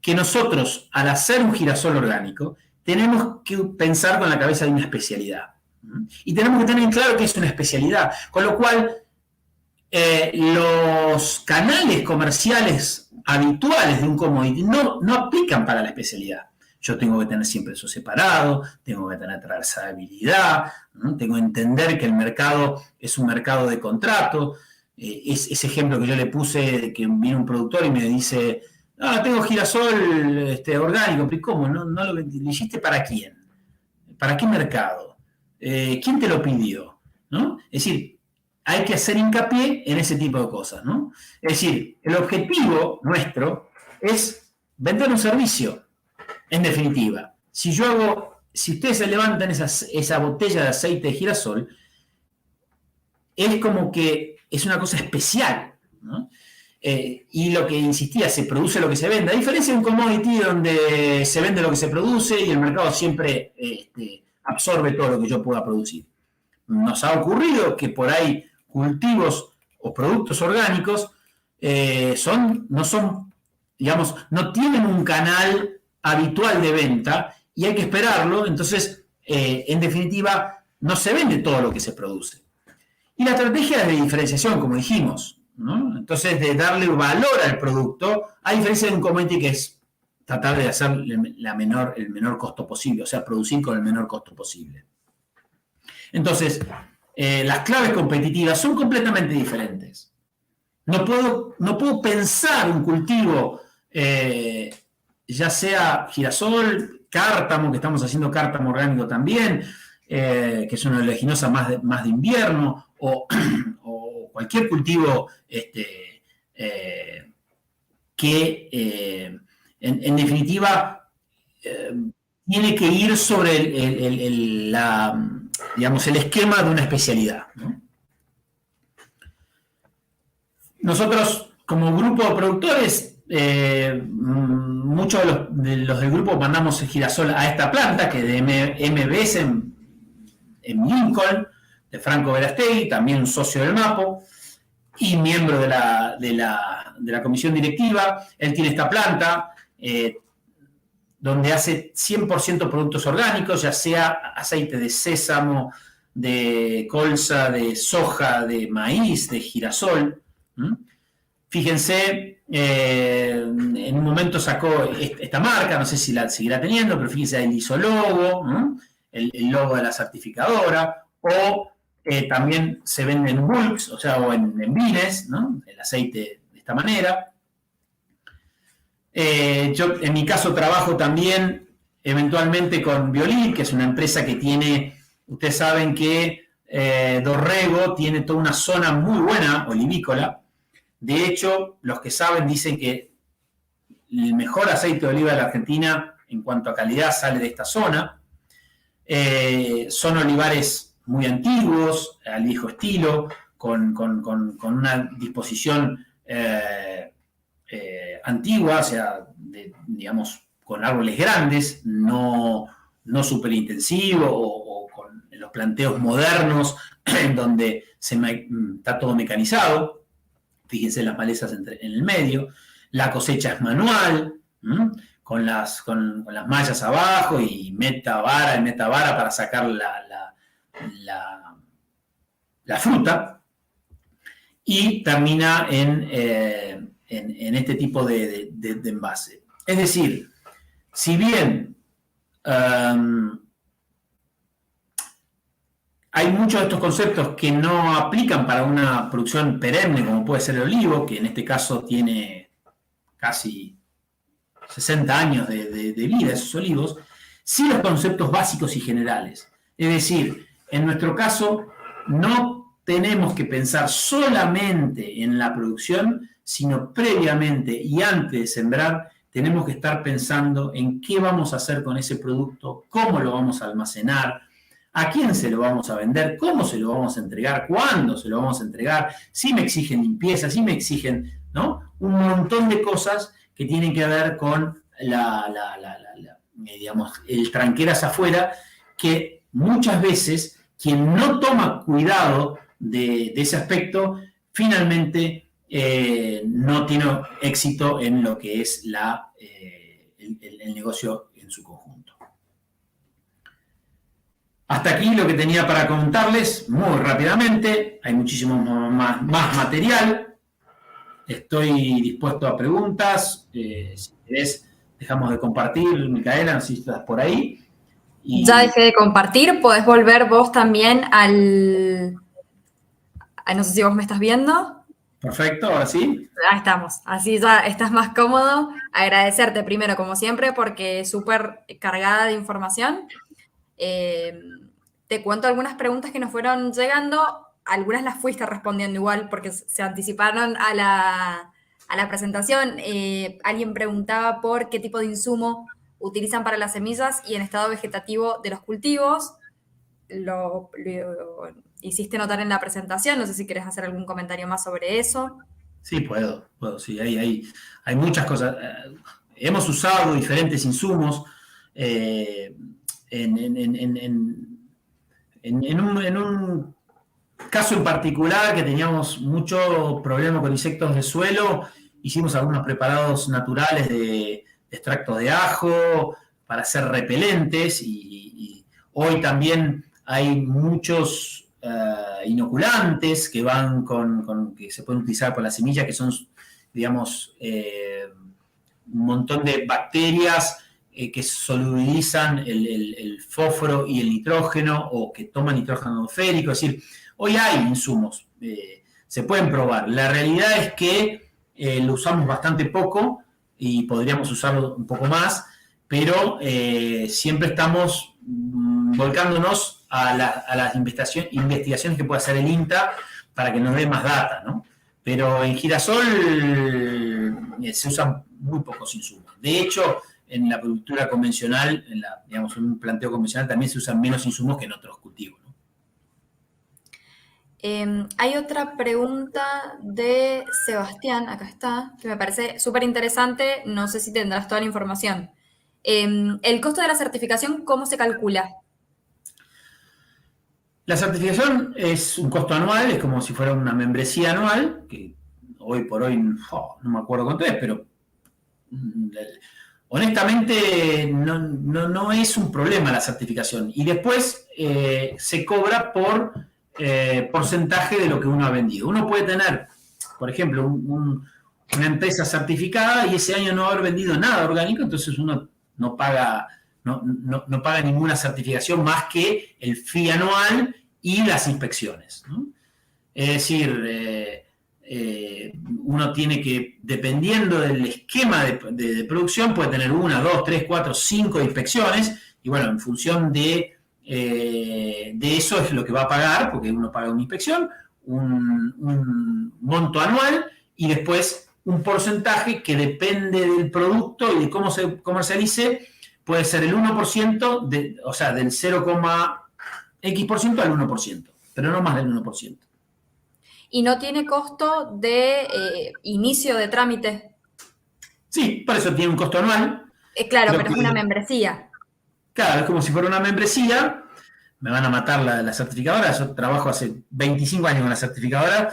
Que nosotros, al hacer un girasol orgánico, tenemos que pensar con la cabeza de una especialidad. Y tenemos que tener en claro que es una especialidad. Con lo cual, los canales comerciales habituales de un commodity no aplican para la especialidad. Yo tengo que tener siempre eso separado, tengo que tener trazabilidad, ¿no? Tengo que entender que el mercado es un mercado de contrato. Ese ejemplo que yo le puse de que viene un productor y me dice, tengo girasol orgánico, pero ¿cómo? ¿No lo hiciste para quién? ¿Para qué mercado? ¿Quién te lo pidió? ¿No? Es decir, hay que hacer hincapié en ese tipo de cosas, ¿no? Es decir, el objetivo nuestro es vender un servicio. En definitiva, si ustedes se levantan esa botella de aceite de girasol, es como que es una cosa especial, ¿no? Y lo que insistía, se produce lo que se vende, a diferencia de un commodity donde se vende lo que se produce y el mercado siempre absorbe todo lo que yo pueda producir. Nos ha ocurrido que por ahí cultivos o productos orgánicos no tienen un canal habitual de venta y hay que esperarlo, entonces, en definitiva, no se vende todo lo que se produce. Y la estrategia es de diferenciación, como dijimos, ¿no? Entonces, de darle valor al producto, a diferencia de un commodity que es tratar de hacer el menor costo posible, o sea, producir con el menor costo posible. Entonces, las claves competitivas son completamente diferentes. No puedo pensar un cultivo, ya sea girasol, cártamo, que estamos haciendo cártamo orgánico también, que es una oleaginosa más de invierno, o cualquier cultivo que en definitiva tiene que ir sobre el esquema de una especialidad, ¿no? Nosotros, como grupo de productores, muchos de los del grupo mandamos el girasol a esta planta, que de MBS en Lincoln, de Franco Verastegui, también un socio del MAPO, y miembro de la comisión directiva. Él tiene esta planta, donde hace 100% productos orgánicos, ya sea aceite de sésamo, de colza, de soja, de maíz, de girasol. Fíjense, en un momento sacó esta marca, no sé si la seguirá teniendo, pero fíjense el isologo, el logo de la certificadora, o también se vende en bulks, o sea, o en bines, ¿no? El aceite de esta manera. Yo, en mi caso, trabajo también eventualmente con Biolid, que es una empresa que tiene, ustedes saben que Dorrego tiene toda una zona muy buena olivícola. De hecho, los que saben dicen que el mejor aceite de oliva de la Argentina en cuanto a calidad sale de esta zona. Son olivares muy antiguos, al viejo estilo, con una disposición antigua, o sea, digamos, con árboles grandes, no súper intensivo o con los planteos modernos en donde está todo mecanizado. Fíjense las malezas en el medio. La cosecha es manual, con las mallas abajo y meta vara para sacar la fruta. Y termina en este tipo de envase. Es decir, si bien hay muchos de estos conceptos que no aplican para una producción perenne, como puede ser el olivo, que en este caso tiene casi 60 años de vida, esos olivos, sí los conceptos básicos y generales. Es decir, en nuestro caso, no tenemos que pensar solamente en la producción, sino previamente y antes de sembrar, tenemos que estar pensando en qué vamos a hacer con ese producto, cómo lo vamos a almacenar, a quién se lo vamos a vender, cómo se lo vamos a entregar, cuándo se lo vamos a entregar, si me exigen limpieza, si me exigen, ¿no? Un montón de cosas que tienen que ver con digamos, el tranqueras afuera, que muchas veces quien no toma cuidado de ese aspecto, finalmente no tiene éxito en lo que es el negocio en su conjunto. Hasta aquí lo que tenía para contarles muy rápidamente. Hay muchísimo más material. Estoy dispuesto a preguntas. Si querés, dejamos de compartir. Micaela, no sé si estás por ahí. Ya dejé de compartir. Podés volver vos también no sé si vos me estás viendo. Perfecto, ahora sí. Ahí estamos. Así ya estás más cómodo. Agradecerte primero, como siempre, porque súper cargada de información. Te cuento algunas preguntas que nos fueron llegando. Algunas las fuiste respondiendo igual porque se anticiparon a la presentación. Alguien preguntaba por qué tipo de insumo utilizan para las semillas y en estado vegetativo de los cultivos. Lo hiciste notar en la presentación. No sé si querés hacer algún comentario más sobre eso. Sí, puedo, sí, hay muchas cosas. Hemos usado diferentes insumos. En un caso en particular que teníamos mucho problema con insectos de suelo, hicimos algunos preparados naturales de extracto de ajo para hacer repelentes y hoy también hay muchos inoculantes que van que se pueden utilizar por la semilla, que son, digamos, un montón de bacterias que solubilizan el fósforo y el nitrógeno o que toman nitrógeno atmosférico. Es decir, hoy hay insumos, se pueden probar. La realidad es que lo usamos bastante poco y podríamos usarlo un poco más, pero siempre estamos volcándonos a las investigaciones que puede hacer el INTA para que nos dé más data, ¿no? Pero en girasol se usan muy pocos insumos. De hecho, en la agricultura convencional, en un planteo convencional, también se usan menos insumos que en otros cultivos, ¿no? Hay otra pregunta de Sebastián, acá está, que me parece súper interesante. No sé si tendrás toda la información. ¿El costo de la certificación cómo se calcula? La certificación es un costo anual, es como si fuera una membresía anual, que hoy por hoy, no me acuerdo cuánto es, pero honestamente no es un problema la certificación. Y después se cobra por porcentaje de lo que uno ha vendido. Uno puede tener, por ejemplo, una empresa certificada y ese año no haber vendido nada orgánico, entonces uno no paga, no paga ninguna certificación más que el fee anual y las inspecciones, ¿no? Es decir, uno tiene que, dependiendo del esquema de producción, puede tener 1, 2, 3, 4, 5 inspecciones, y bueno, en función de eso es lo que va a pagar, porque uno paga una inspección, un monto anual, y después un porcentaje que depende del producto y de cómo se comercialice, puede ser el 1%, o sea, del 0,x% al 1%, pero no más del 1%. Y no tiene costo de inicio de trámite. Sí, por eso tiene un costo anual. Claro, Creo pero es una que, membresía. claro, es como si fuera una membresía. Me van a matar la certificadora. Yo trabajo hace 25 años con la certificadora.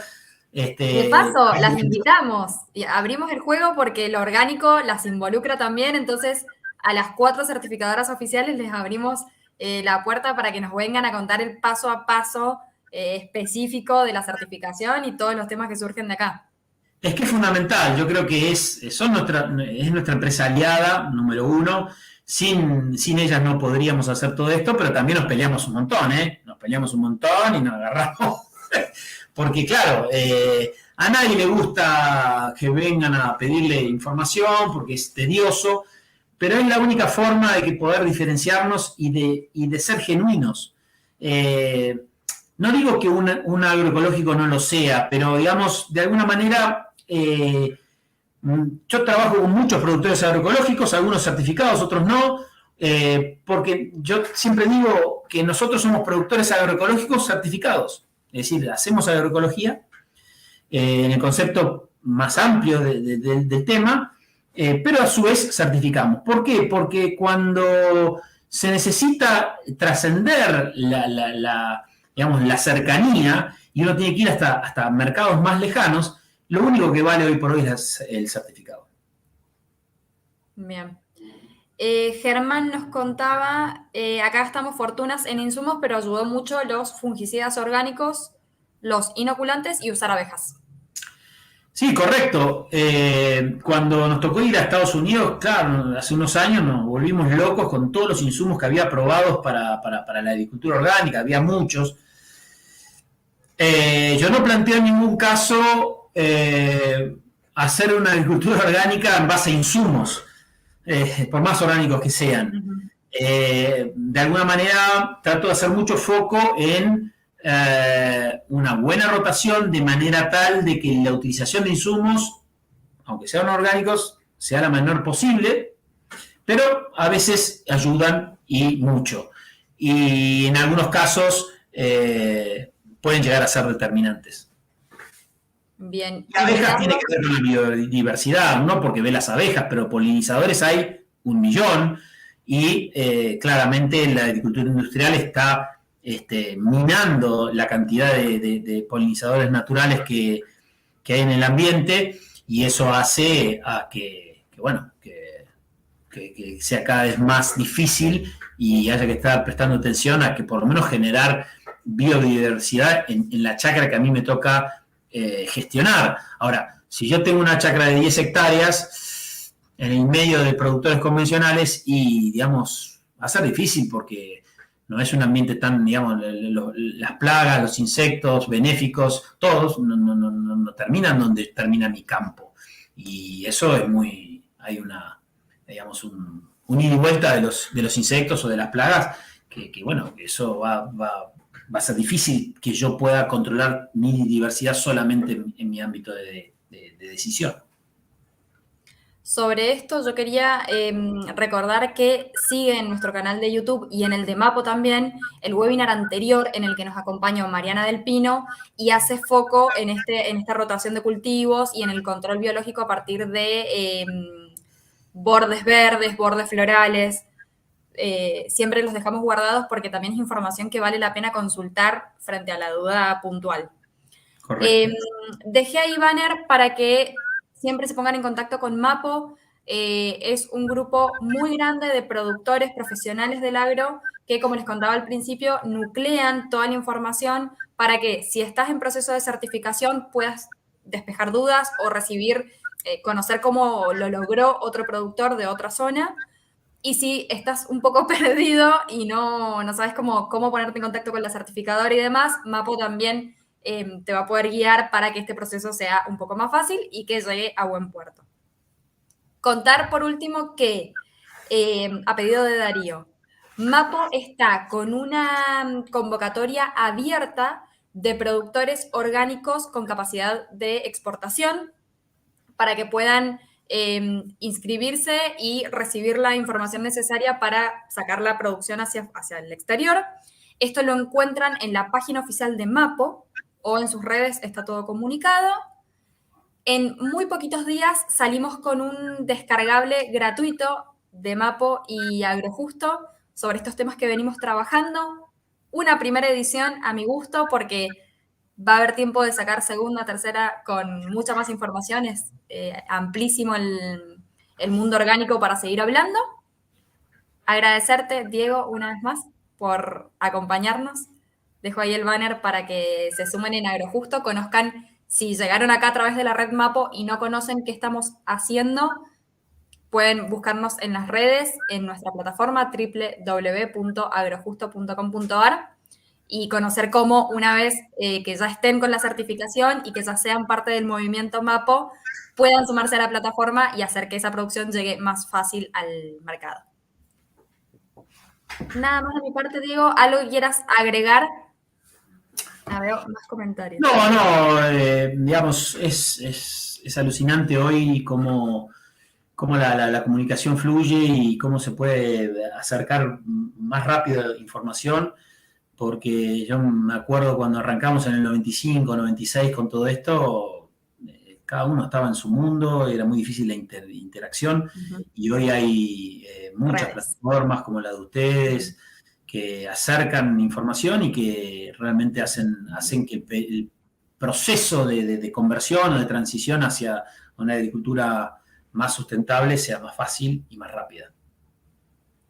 De paso, las invitamos y abrimos el juego porque lo orgánico las involucra también, entonces a las 4 certificadoras oficiales les abrimos la puerta para que nos vengan a contar el paso a paso específico de la certificación y todos los temas que surgen de acá. Es que es fundamental. Yo creo que es nuestra empresa aliada, número uno. Sin ellas no podríamos hacer todo esto, pero también nos peleamos un montón, ¿eh? Nos peleamos un montón y nos agarramos. Porque, claro, a nadie le gusta que vengan a pedirle información porque es tedioso, pero es la única forma de que poder diferenciarnos y de ser genuinos. No digo que un agroecológico no lo sea, pero digamos, de alguna manera, yo trabajo con muchos productores agroecológicos, algunos certificados, otros no, porque yo siempre digo que nosotros somos productores agroecológicos certificados. Es decir, hacemos agroecología en el concepto más amplio del tema, pero a su vez certificamos. ¿Por qué? Porque cuando se necesita trascender digamos, la cercanía y uno tiene que ir hasta mercados más lejanos, lo único que vale hoy por hoy es el certificado. Bien. Germán nos contaba, acá gastamos fortunas en insumos, pero ayudó mucho los fungicidas orgánicos, los inoculantes y usar abejas. Sí, correcto. Cuando nos tocó ir a Estados Unidos, claro, hace unos años nos volvimos locos con todos los insumos que había aprobados para la agricultura orgánica, había muchos. Yo no planteo en ningún caso hacer una agricultura orgánica en base a insumos, por más orgánicos que sean. Uh-huh. De alguna manera trato de hacer mucho foco en una buena rotación de manera tal de que la utilización de insumos, aunque sean orgánicos, sea la menor posible, pero a veces ayudan y mucho. Y en algunos casos pueden llegar a ser determinantes. Bien. Y abejas tiene que ver con la biodiversidad, no porque ve las abejas, pero polinizadores hay 1.000.000 y claramente la agricultura industrial está minando la cantidad de polinizadores naturales que hay en el ambiente y eso hace a que sea cada vez más difícil y haya que estar prestando atención a que por lo menos generar biodiversidad en la chacra que a mí me toca gestionar. Ahora, si yo tengo una chacra de 10 hectáreas en el medio de productores convencionales y, digamos, va a ser difícil porque no es un ambiente tan, digamos, las plagas, los insectos benéficos, todos no terminan donde termina mi campo. Y eso es hay digamos, un ida y vuelta de los insectos o de las plagas, que bueno, eso va a ser difícil que yo pueda controlar mi diversidad solamente en mi ámbito de decisión. Sobre esto yo quería recordar que sigue en nuestro canal de YouTube y en el de Mapo también el webinar anterior en el que nos acompañó Mariana del Pino y hace foco en esta rotación de cultivos y en el control biológico a partir de bordes verdes, bordes florales. Siempre los dejamos guardados porque también es información que vale la pena consultar frente a la duda puntual. Correcto. Dejé ahí banner para que siempre se pongan en contacto con Mapo. Es un grupo muy grande de productores profesionales del agro que, como les contaba al principio, nuclean toda la información para que si estás en proceso de certificación puedas despejar dudas o recibir, conocer cómo lo logró otro productor de otra zona. Y si estás un poco perdido y no sabes cómo ponerte en contacto con la certificadora y demás, Mapo también te va a poder guiar para que este proceso sea un poco más fácil y que llegue a buen puerto. Contar por último que, a pedido de Darío, Mapo está con una convocatoria abierta de productores orgánicos con capacidad de exportación para que puedan inscribirse y recibir la información necesaria para sacar la producción hacia el exterior. Esto lo encuentran en la página oficial de Mapo o en sus redes, está todo comunicado. En muy poquitos días salimos con un descargable gratuito de Mapo y Agrojusto sobre estos temas que venimos trabajando. Una primera edición a mi gusto porque va a haber tiempo de sacar segunda, tercera con mucha más información. Es amplísimo el mundo orgánico para seguir hablando. Agradecerte, Diego, una vez más por acompañarnos. Dejo ahí el banner para que se sumen en Agrojusto, conozcan, si llegaron acá a través de la red Mapo y no conocen qué estamos haciendo, pueden buscarnos en las redes, en nuestra plataforma www.agrojusto.com.ar y conocer cómo una vez que ya estén con la certificación y que ya sean parte del movimiento Mapo, puedan sumarse a la plataforma y hacer que esa producción llegue más fácil al mercado. Nada más de mi parte, Diego. ¿Algo que quieras agregar? Veo más comentarios. No, digamos, es alucinante hoy cómo la comunicación fluye y cómo se puede acercar más rápido información, porque yo me acuerdo cuando arrancamos en el 95, 96 con todo esto, cada uno estaba en su mundo, era muy difícil la interacción, y hoy hay muchas plataformas como la de ustedes que acercan información y que realmente hacen que el proceso de conversión o de transición hacia una agricultura más sustentable sea más fácil y más rápida.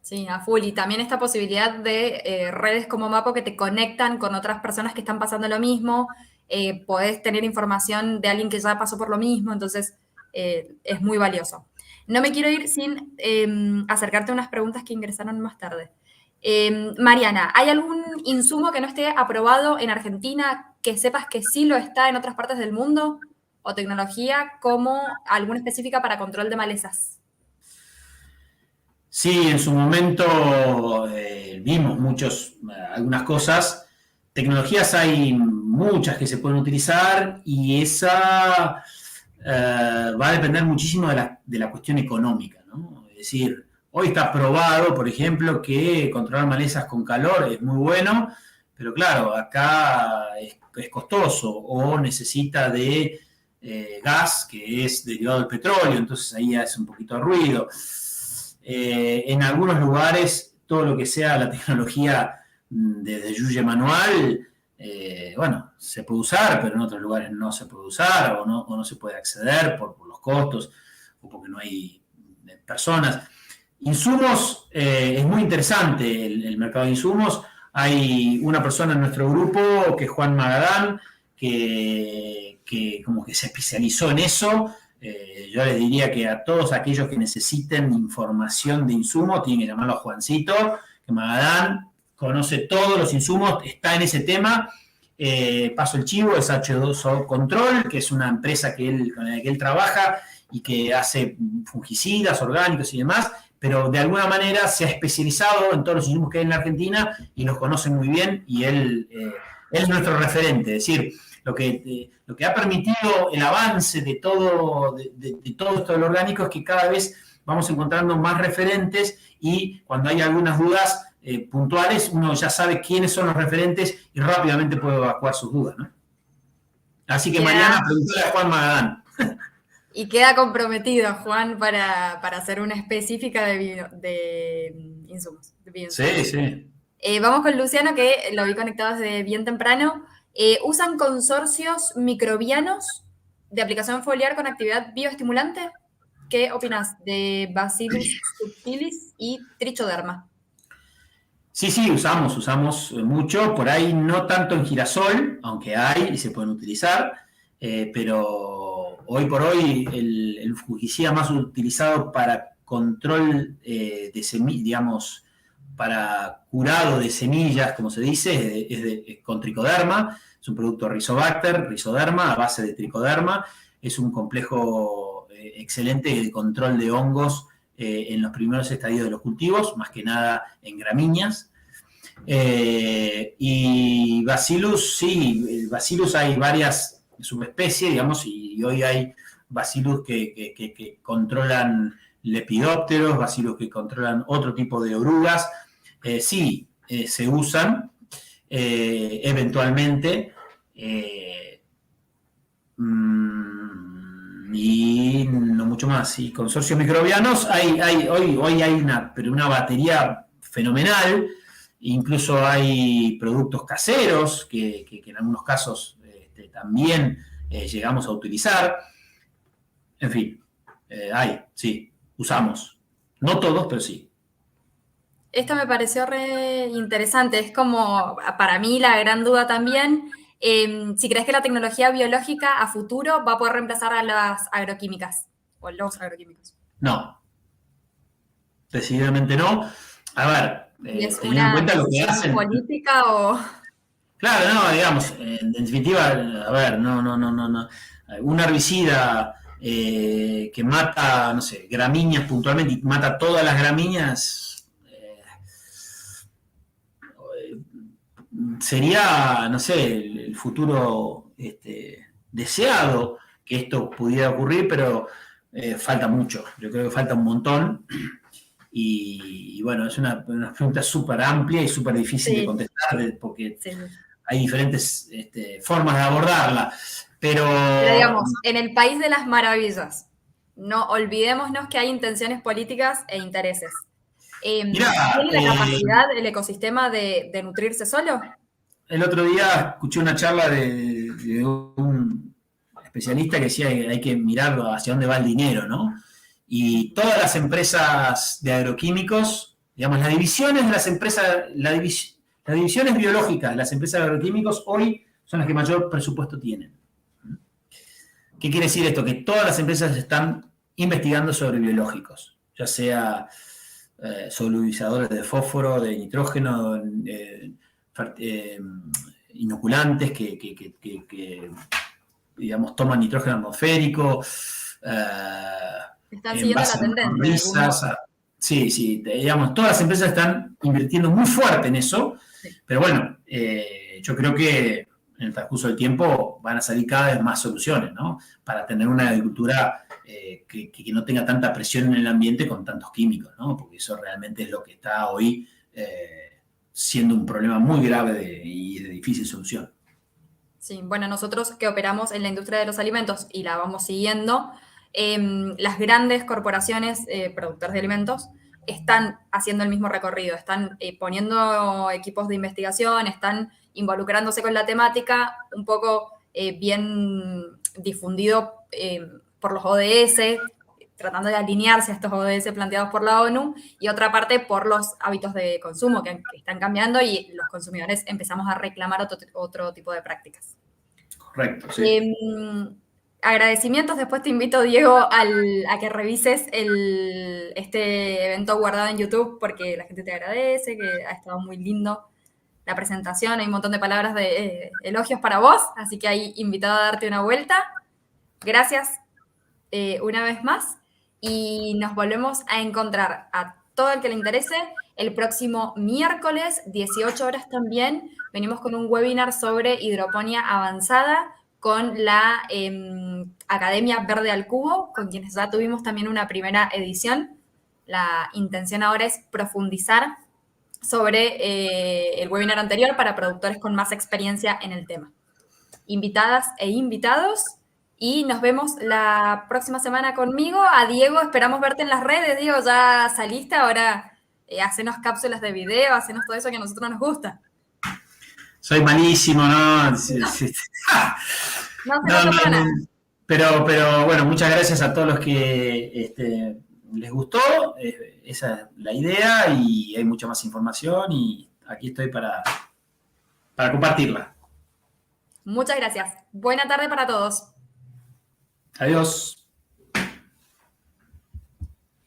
Sí, a full. Y también esta posibilidad de redes como Mapo que te conectan con otras personas que están pasando lo mismo. Podés tener información de alguien que ya pasó por lo mismo, entonces es muy valioso. No me quiero ir sin acercarte a unas preguntas que ingresaron más tarde. Mariana, ¿hay algún insumo que no esté aprobado en Argentina que sepas que sí lo está en otras partes del mundo? ¿O tecnología como alguna específica para control de malezas? Sí, en su momento vimos algunas cosas. Tecnologías hay muchas que se pueden utilizar y esa va a depender muchísimo de la cuestión económica, ¿no? Es decir, hoy está probado, por ejemplo, que controlar malezas con calor es muy bueno, pero claro, acá es costoso o necesita de gas, que es derivado del petróleo, entonces ahí hace un poquito de ruido. En algunos lugares, todo lo que sea la tecnología de yuye manual, bueno, se puede usar, pero en otros lugares no se puede usar o no se puede acceder por los costos o porque no hay personas. Insumos, es muy interesante el mercado de insumos. Hay una persona en nuestro grupo, que es Juan Magadán, que como que se especializó en eso. Yo les diría que a todos aquellos que necesiten información de insumos, tienen que llamarlo a Juancito, que Magadán conoce todos los insumos, está en ese tema. Paso el chivo, es H2O Control, que es una empresa con la que él trabaja y que hace fungicidas, orgánicos y demás, pero de alguna manera se ha especializado en todos los insumos que hay en la Argentina y los conoce muy bien, y él es nuestro referente. Es decir, lo que ha permitido el avance de todo esto del orgánico es que cada vez vamos encontrando más referentes, y cuando hay algunas dudas puntuales, uno ya sabe quiénes son los referentes y rápidamente puede evacuar sus dudas, ¿no? Así que Mariana, preguntale a Juan Magadán. Y queda comprometido, Juan, para hacer una específica de insumos. Sí, sí. Vamos con Luciano, que lo vi conectado desde bien temprano. ¿Usan consorcios microbianos de aplicación foliar con actividad bioestimulante? ¿qué opinas de Bacillus subtilis y Trichoderma? Sí, usamos mucho, por ahí no tanto en girasol, aunque hay y se pueden utilizar, pero hoy por hoy el fungicida más utilizado para control de semillas, digamos, para curado de semillas, como se dice, es con tricoderma, es un producto Rhizoderma, a base de tricoderma, es un complejo excelente de control de hongos en los primeros estadios de los cultivos, más que nada en gramíneas. Y Bacillus, sí, el Bacillus hay varias subespecies, digamos, y hoy hay Bacillus que controlan lepidópteros, Bacillus que controlan otro tipo de orugas. Sí, se usan eventualmente. Y no mucho más. Y consorcios microbianos, hoy hay una batería fenomenal. Incluso hay productos caseros que en algunos casos también llegamos a utilizar. En fin, sí, usamos. No todos, pero sí. Esto me pareció re interesante. Es como, para mí, la gran duda también, si crees que la tecnología biológica a futuro va a poder reemplazar a las agroquímicas o los agroquímicos. No, decididamente no. A ver, ¿Y es teniendo en una cuenta lo que decisión hacen. política o...? Claro, no, digamos, en definitiva, a ver, no. Un herbicida que mata, no sé, gramíneas puntualmente y mata todas las gramíneas, sería, no sé, el futuro deseado que esto pudiera ocurrir, pero falta mucho. Yo creo que falta un montón. Y bueno, es una pregunta súper amplia y súper difícil de contestar, porque Sí. hay diferentes formas de abordarla. Pero digamos, en el país de las maravillas, no olvidémonos que hay intenciones políticas e intereses. mirá, ¿Tiene la capacidad el ecosistema de nutrirse solo? el otro día escuché una charla de un especialista que decía que hay que mirar hacia dónde va el dinero, ¿no? Y todas las empresas de agroquímicos, digamos, las divisiones de las empresas, las divisiones biológicas de las empresas de agroquímicos hoy son las que mayor presupuesto tienen. ¿Qué quiere decir esto? Que todas las empresas están investigando sobre biológicos, ya sea solubilizadores de fósforo, de nitrógeno, inoculantes que digamos, toman nitrógeno atmosférico, Están siguiendo la tendencia. risas, sí, digamos, todas las empresas están invirtiendo muy fuerte en eso, sí. Pero bueno, yo creo que en el transcurso del tiempo van a salir cada vez más soluciones, ¿no? Para tener una agricultura que no tenga tanta presión en el ambiente con tantos químicos, ¿no? Porque eso realmente es lo que está hoy siendo un problema muy grave y de difícil solución. Sí, bueno, nosotros que operamos en la industria de los alimentos y la vamos siguiendo, las grandes corporaciones productoras de alimentos están haciendo el mismo recorrido, están poniendo equipos de investigación, están involucrándose con la temática, un poco bien difundido por los ODS, tratando de alinearse a estos ODS planteados por la ONU, y otra parte por los hábitos de consumo que están cambiando y los consumidores empezamos a reclamar otro tipo de prácticas. Correcto, sí. Agradecimientos, después te invito, Diego, a que revises este evento guardado en YouTube, porque la gente te agradece, que ha estado muy lindo la presentación, hay un montón de palabras de elogios para vos, así que ahí invitado a darte una vuelta. Gracias una vez más, y nos volvemos a encontrar a todo el que le interese el próximo miércoles, 18 horas también. Venimos con un webinar sobre hidroponía avanzada con la Academia Verde al Cubo, con quienes ya tuvimos también una primera edición. La intención ahora es profundizar sobre el webinar anterior para productores con más experiencia en el tema. Invitadas e invitados, y nos vemos la próxima semana conmigo. A Diego, esperamos verte en las redes. Diego, ya saliste, ahora hacenos cápsulas de video, hacenos todo eso que a nosotros nos gusta. Soy malísimo, ¿no? No se nota para nada. Pero bueno, muchas gracias a todos los que les gustó. Esa es la idea y hay mucha más información y aquí estoy para compartirla. Muchas gracias. Buena tarde para todos. Adiós.